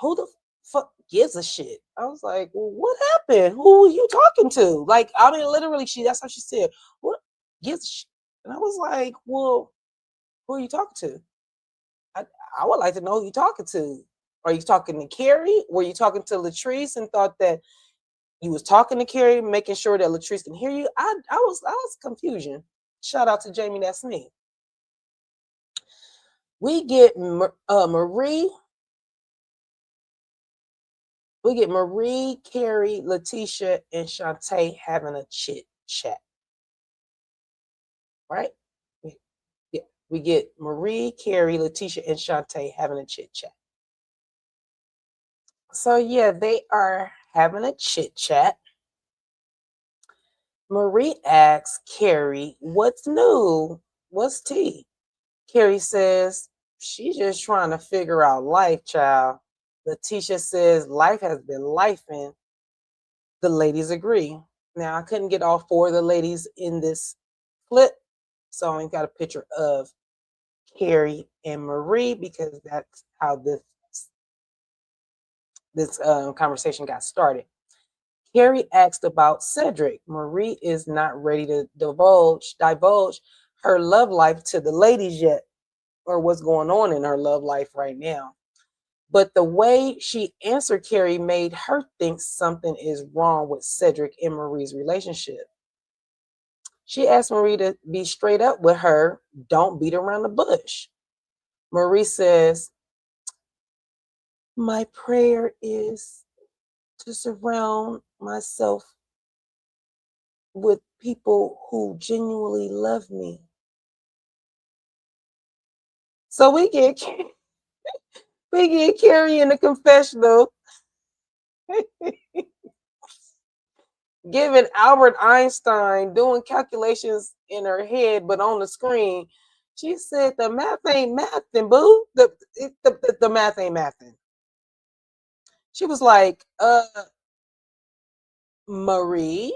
the fuck gives a shit? I was like, well, what happened? Who are you talking to? Like, I mean, literally, that's how she said, what gives a shit? And I was like, well, who are you talking to? I would like to know who you're talking to. Are you talking to Carrie? Were you talking to Latrice and thought that you was talking to Carrie, making sure that Latrice can hear you? I was confusion. Shout out to Jamie, that's me. We get Marie We get Marie, Carrie, Lateshia, and Shantae having a chit chat. Right? Yeah. We get Marie, Carrie, Lateshia, and Shantae having a chit chat. So yeah, they are having a chit chat. Marie asks Carrie, "What's new? What's tea?" Carrie says, "She's just trying to figure out life, child." Lateshia says, "Life has been lifing." The ladies agree. Now, I couldn't get all four of the ladies in this clip, so I only got a picture of Carrie and Marie because that's how this conversation got started. Carrie asked about Cedric. Marie is not ready to divulge her love life to the ladies yet, or what's going on in her love life right now. But the way she answered Carrie made her think something is wrong with Cedric and Marie's relationship. She asked Marie to be straight up with her, don't beat around the bush. Marie says, "My prayer is to surround myself with people who genuinely love me." So we get Carrie in the confessional giving Albert Einstein doing calculations in her head, but on the screen, she said the math ain't mathing, boo. The math ain't mathing. She was like, Marie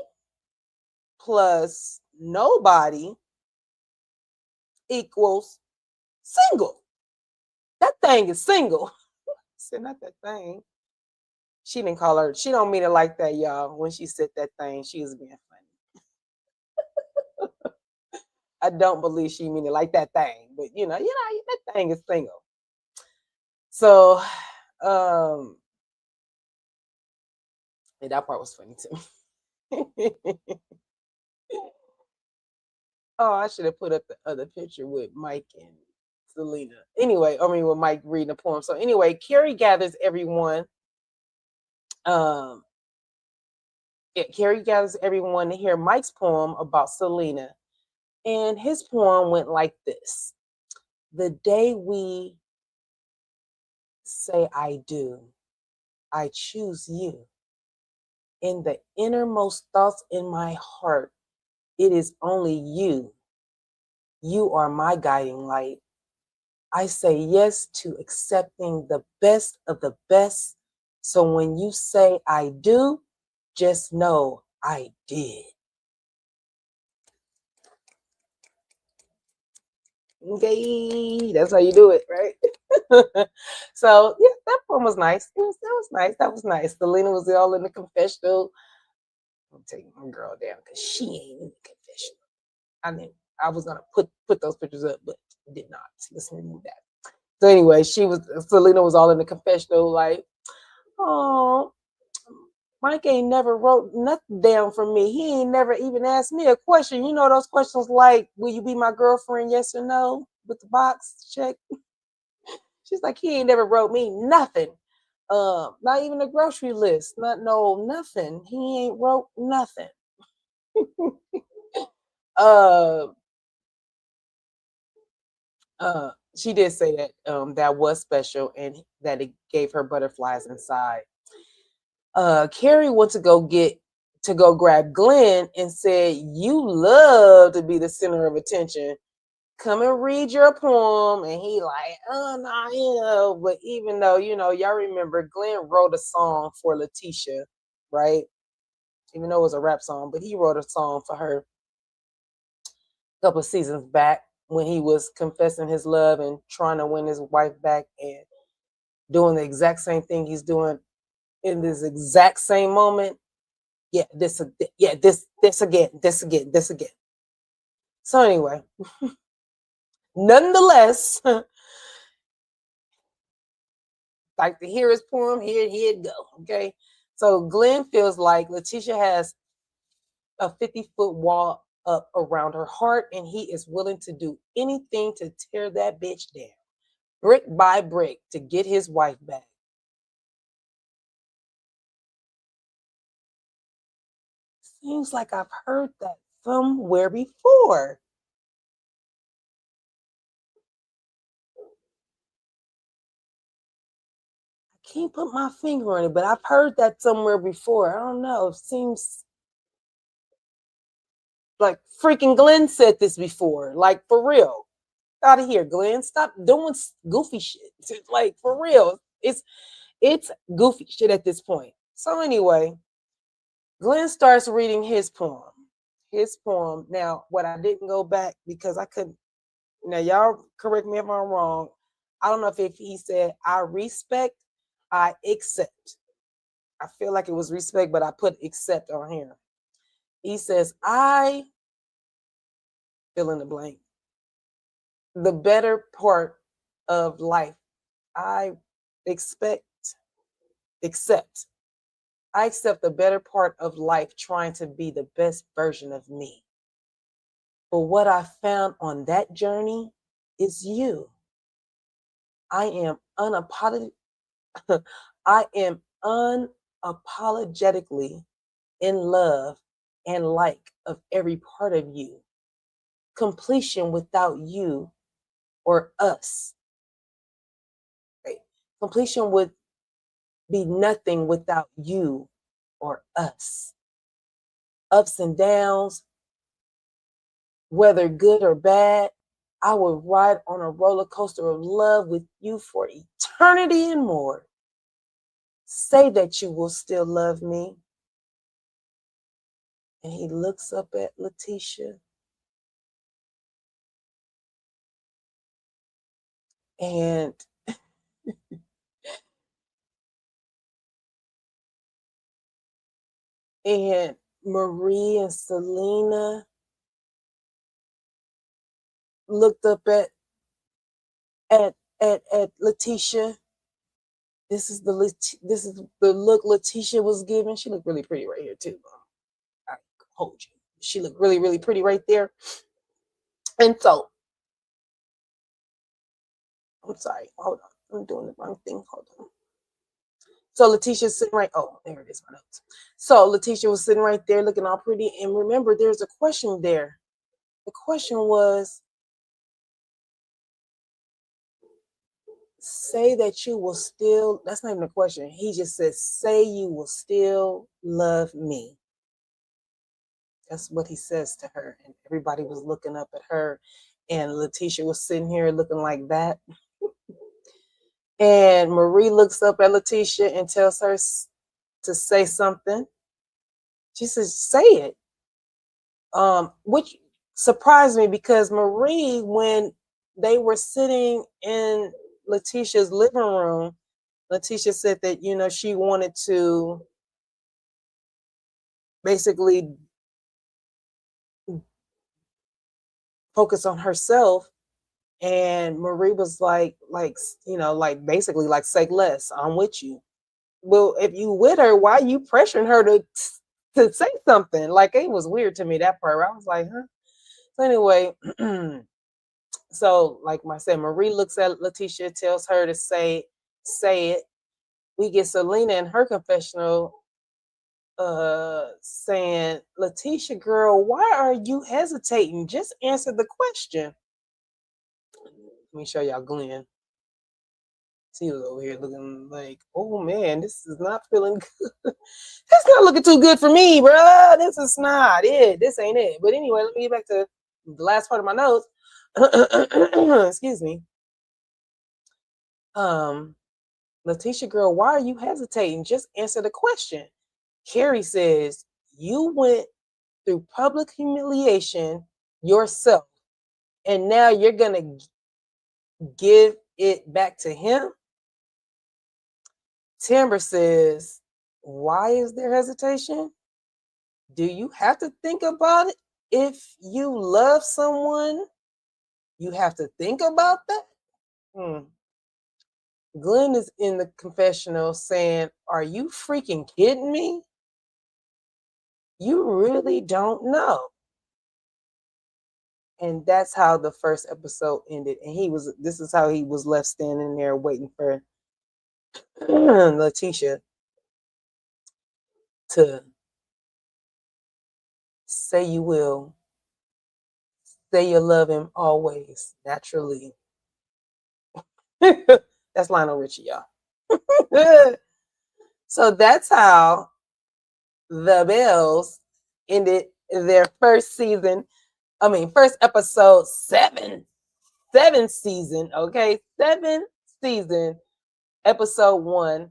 plus nobody equals single. That thing is single. I said, not that thing. She didn't call her, she don't mean it like that, y'all. When she said that thing, she was being funny. I don't believe she mean it like that thing, but that thing is single. So, and that part was funny too. Oh, I should have put up the other picture with Mike and Selena. Anyway, with Mike reading a poem. So anyway, Carrie gathers everyone. Carrie gathers everyone to hear Mike's poem about Selena. And his poem went like this: "The day we say I do, I choose you. In the innermost thoughts in my heart, it is only you. You are my guiding light. I say yes to accepting the best of the best. So when you say I do, just know I did." Okay, that's how you do it, right? So yeah, that poem was nice. That was nice. That was nice. Selena was all in the confessional. I'm taking my girl down because she ain't in the confessional. I mean, I was gonna put those pictures up, but did not. Let's remove that. So anyway, Selena was all in the confessional, like, "Oh, Mike ain't never wrote nothing down for me. He ain't never even asked me a question. You know those questions like, will you be my girlfriend, yes or no, with the box check?" She's like, "He ain't never wrote me nothing. Not even a grocery list. Nothing. He ain't wrote nothing." uh, she did say that that was special and that it gave her butterflies inside. Carrie went to go grab Glenn and said, "You love to be the center of attention. Come and read your poem." And he like, "Oh no, but even though, y'all remember Glenn wrote a song for Lateshia, right? Even though it was a rap song, but he wrote a song for her a couple of seasons back when he was confessing his love and trying to win his wife back and doing the exact same thing he's doing in this exact same moment. Yeah, this again. So anyway, nonetheless, like to hear his poem, here it go. Okay. So Glenn feels like Lateshia has a 50-foot wall up around her heart, and he is willing to do anything to tear that bitch down, brick by brick, to get his wife back. Seems like I've heard that somewhere before. I can't put my finger on it, but I've heard that somewhere before. I don't know. It seems like freaking Glenn said this before. Like, for real. Out of here, Glenn. Stop doing goofy shit. Like, for real. It's goofy shit at this point. So anyway, Glenn starts reading his poem. His poem. Now, what I didn't go back because I couldn't. Now, y'all correct me if I'm wrong. I don't know if he said, I respect, I accept. I feel like it was respect, but I put accept on here. He says, I fill in the blank. The better part of life. I accept. I accept the better part of life trying to be the best version of me. But what I found on that journey is you. I am I am unapologetically in love and like of every part of you. Completion without you or us. Right? Completion would be nothing without you or us. Ups and downs, whether good or bad, I would ride on a roller coaster of love with you for eternity and more. Say that you will still love me. And he looks up at Lateshia. And Marie and Selena looked up at Lateshia. This is the look Lateshia was giving. She looked really pretty right here too. I hold you. She looked really, really pretty right there. And so, I'm sorry. Hold on. I'm doing the wrong thing. Hold on. So Lateshia's sitting right. Oh, there it is. My notes. So Lateshia was sitting right there, looking all pretty. And remember, there's a question there. The question was, say that you will still. That's not even a question. He just said, say you will still love me. That's what he says to her. And everybody was looking up at her. And Lateshia was sitting here looking like that. And Marie looks up at Lateshia and tells her to say something. She says, say it. Which surprised me because Marie, when they were sitting in Lateshia's living room, Lateshia said that, she wanted to basically focus on herself. And Marie was like basically like, say less, I'm with you. Well, if you with her, why are you pressuring her to say something? Like, it was weird to me, that part. I was like, huh? So anyway, so like I said, Marie looks at Lateshia, tells her to say it. We get Selena in her confessional saying, Lateshia, girl, why are you hesitating? Just answer the question. Let me show y'all Glenn. He was over here looking like, oh man, this is not feeling good. That's not looking too good for me, bro. This is not it. This ain't it. But anyway, let me get back to the last part of my notes. Excuse me. Lateshia, girl, why are you hesitating? Just answer the question. Carrie says, you went through public humiliation yourself, and now you're gonna give it back to him. Timber says, why is there hesitation? Do you have to think about it? If you love someone, you have to think about that? Glenn is in the confessional saying, are you freaking kidding me? You really don't know. And that's how the first episode ended. And this is how he was left standing there waiting for Lateshia to Say you will. Say you'll love him always, naturally. That's Lionel Richie, y'all. So that's how the Bells ended their first season. First episode, seventh season, okay? 7th season, episode 1,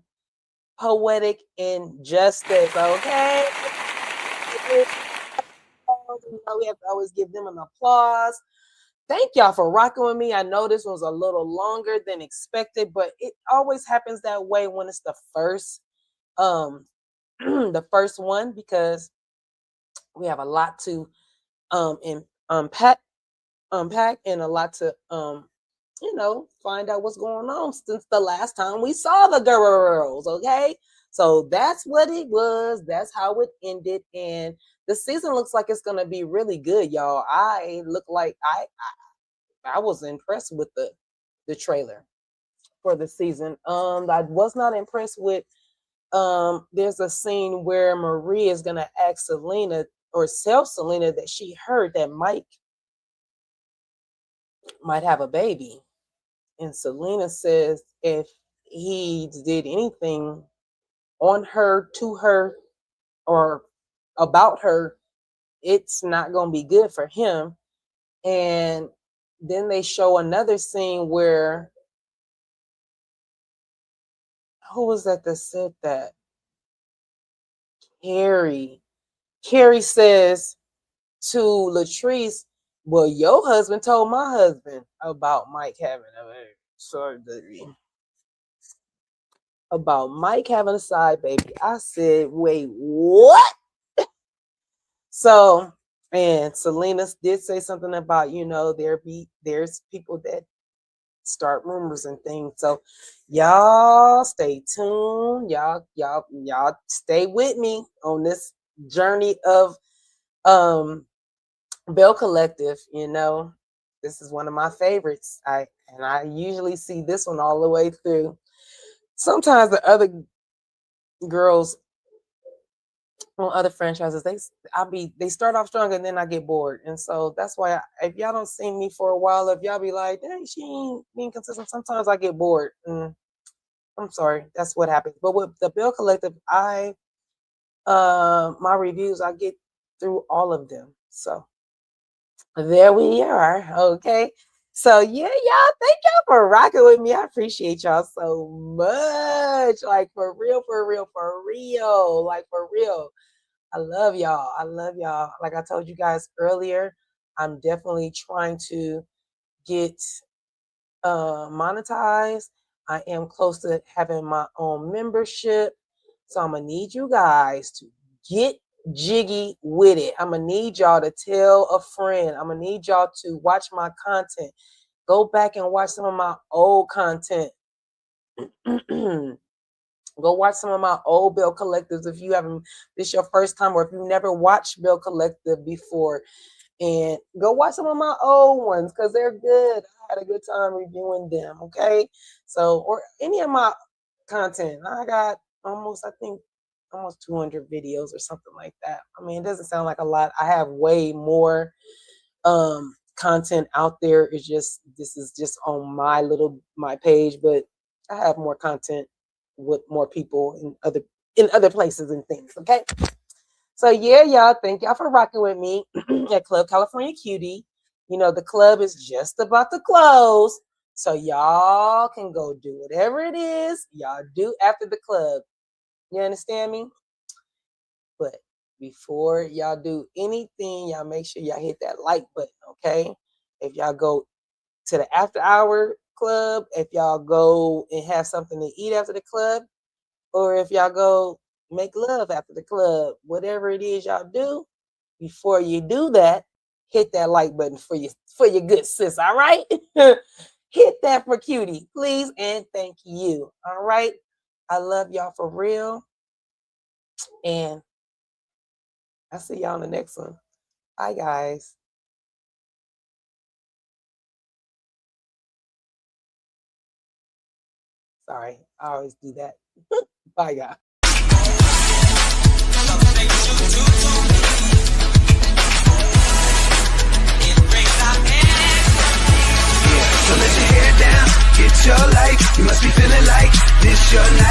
Poetic Injustice, okay? We have to always give them an applause. Thank y'all for rocking with me. I know this was a little longer than expected, but it always happens that way when it's the first the first one, because we have a lot to unpack and a lot to find out what's going on since the last time we saw the girls. Okay, so that's what it was. That's how it ended, and the season looks like it's gonna be really good, y'all. I was impressed with the trailer for the season. I was not impressed with. There's a scene where Marie is gonna ask Selena or tell Selena that she heard that Mike might have a baby. And Selena says if he did anything on her, to her, or about her, it's not going to be good for him. And then they show another scene where, who was that said that? Carrie says to Latrice, well, your husband told my husband about Mike having a surgery. About Mike having a side baby. I said, wait, what? So, and Selena did say something about, there's people that start rumors and things. So y'all stay tuned. Y'all stay with me on this journey of Belle Collective. This is one of my favorites. I usually see this one all the way through. Sometimes the other girls on other franchises, they start off strong and then I get bored. And so that's why if y'all don't see me for a while, if y'all be like, dang, she ain't being consistent, sometimes I get bored. I'm sorry, that's what happens. But with the Belle Collective, my reviews, I get through all of them. So there we are. Okay. So yeah, y'all, thank y'all for rocking with me. I appreciate y'all so much. Like for real. Like for real. I love y'all. Like I told you guys earlier, I'm definitely trying to get monetized. I am close to having my own membership. So I'm gonna need you guys to get jiggy with it. I'm gonna need y'all to tell a friend. I'm gonna need y'all to watch my content. Go back and watch some of my old content. Go watch some of my old Belle Collectives if you haven't, this is your first time, or if you've never watched Belle Collective before. And go watch some of my old ones because they're good. I had a good time reviewing them, okay? So, or any of my content. I got almost 200 videos or something like that. I mean, it doesn't sound like a lot. I have way more content out there. It's just, this is just on my page, but I have more content with more people in other places and things, okay? So yeah, y'all, thank y'all for rocking with me at Club California Cutiee. The club is just about to close, so y'all can go do whatever it is y'all do after the club. You understand me? But before y'all do anything, y'all make sure y'all hit that like button, okay? If y'all go to the after hour club, if y'all go and have something to eat after the club, or if y'all go make love after the club, whatever it is y'all do, before you do that, hit that like button for your good sis, all right? Hit that for Cutiee, please, and thank you, all right? I love y'all for real, and I'll see y'all on the next one. Bye, guys. Sorry, I always do that. Bye, guys. life. You must be feeling like this your night.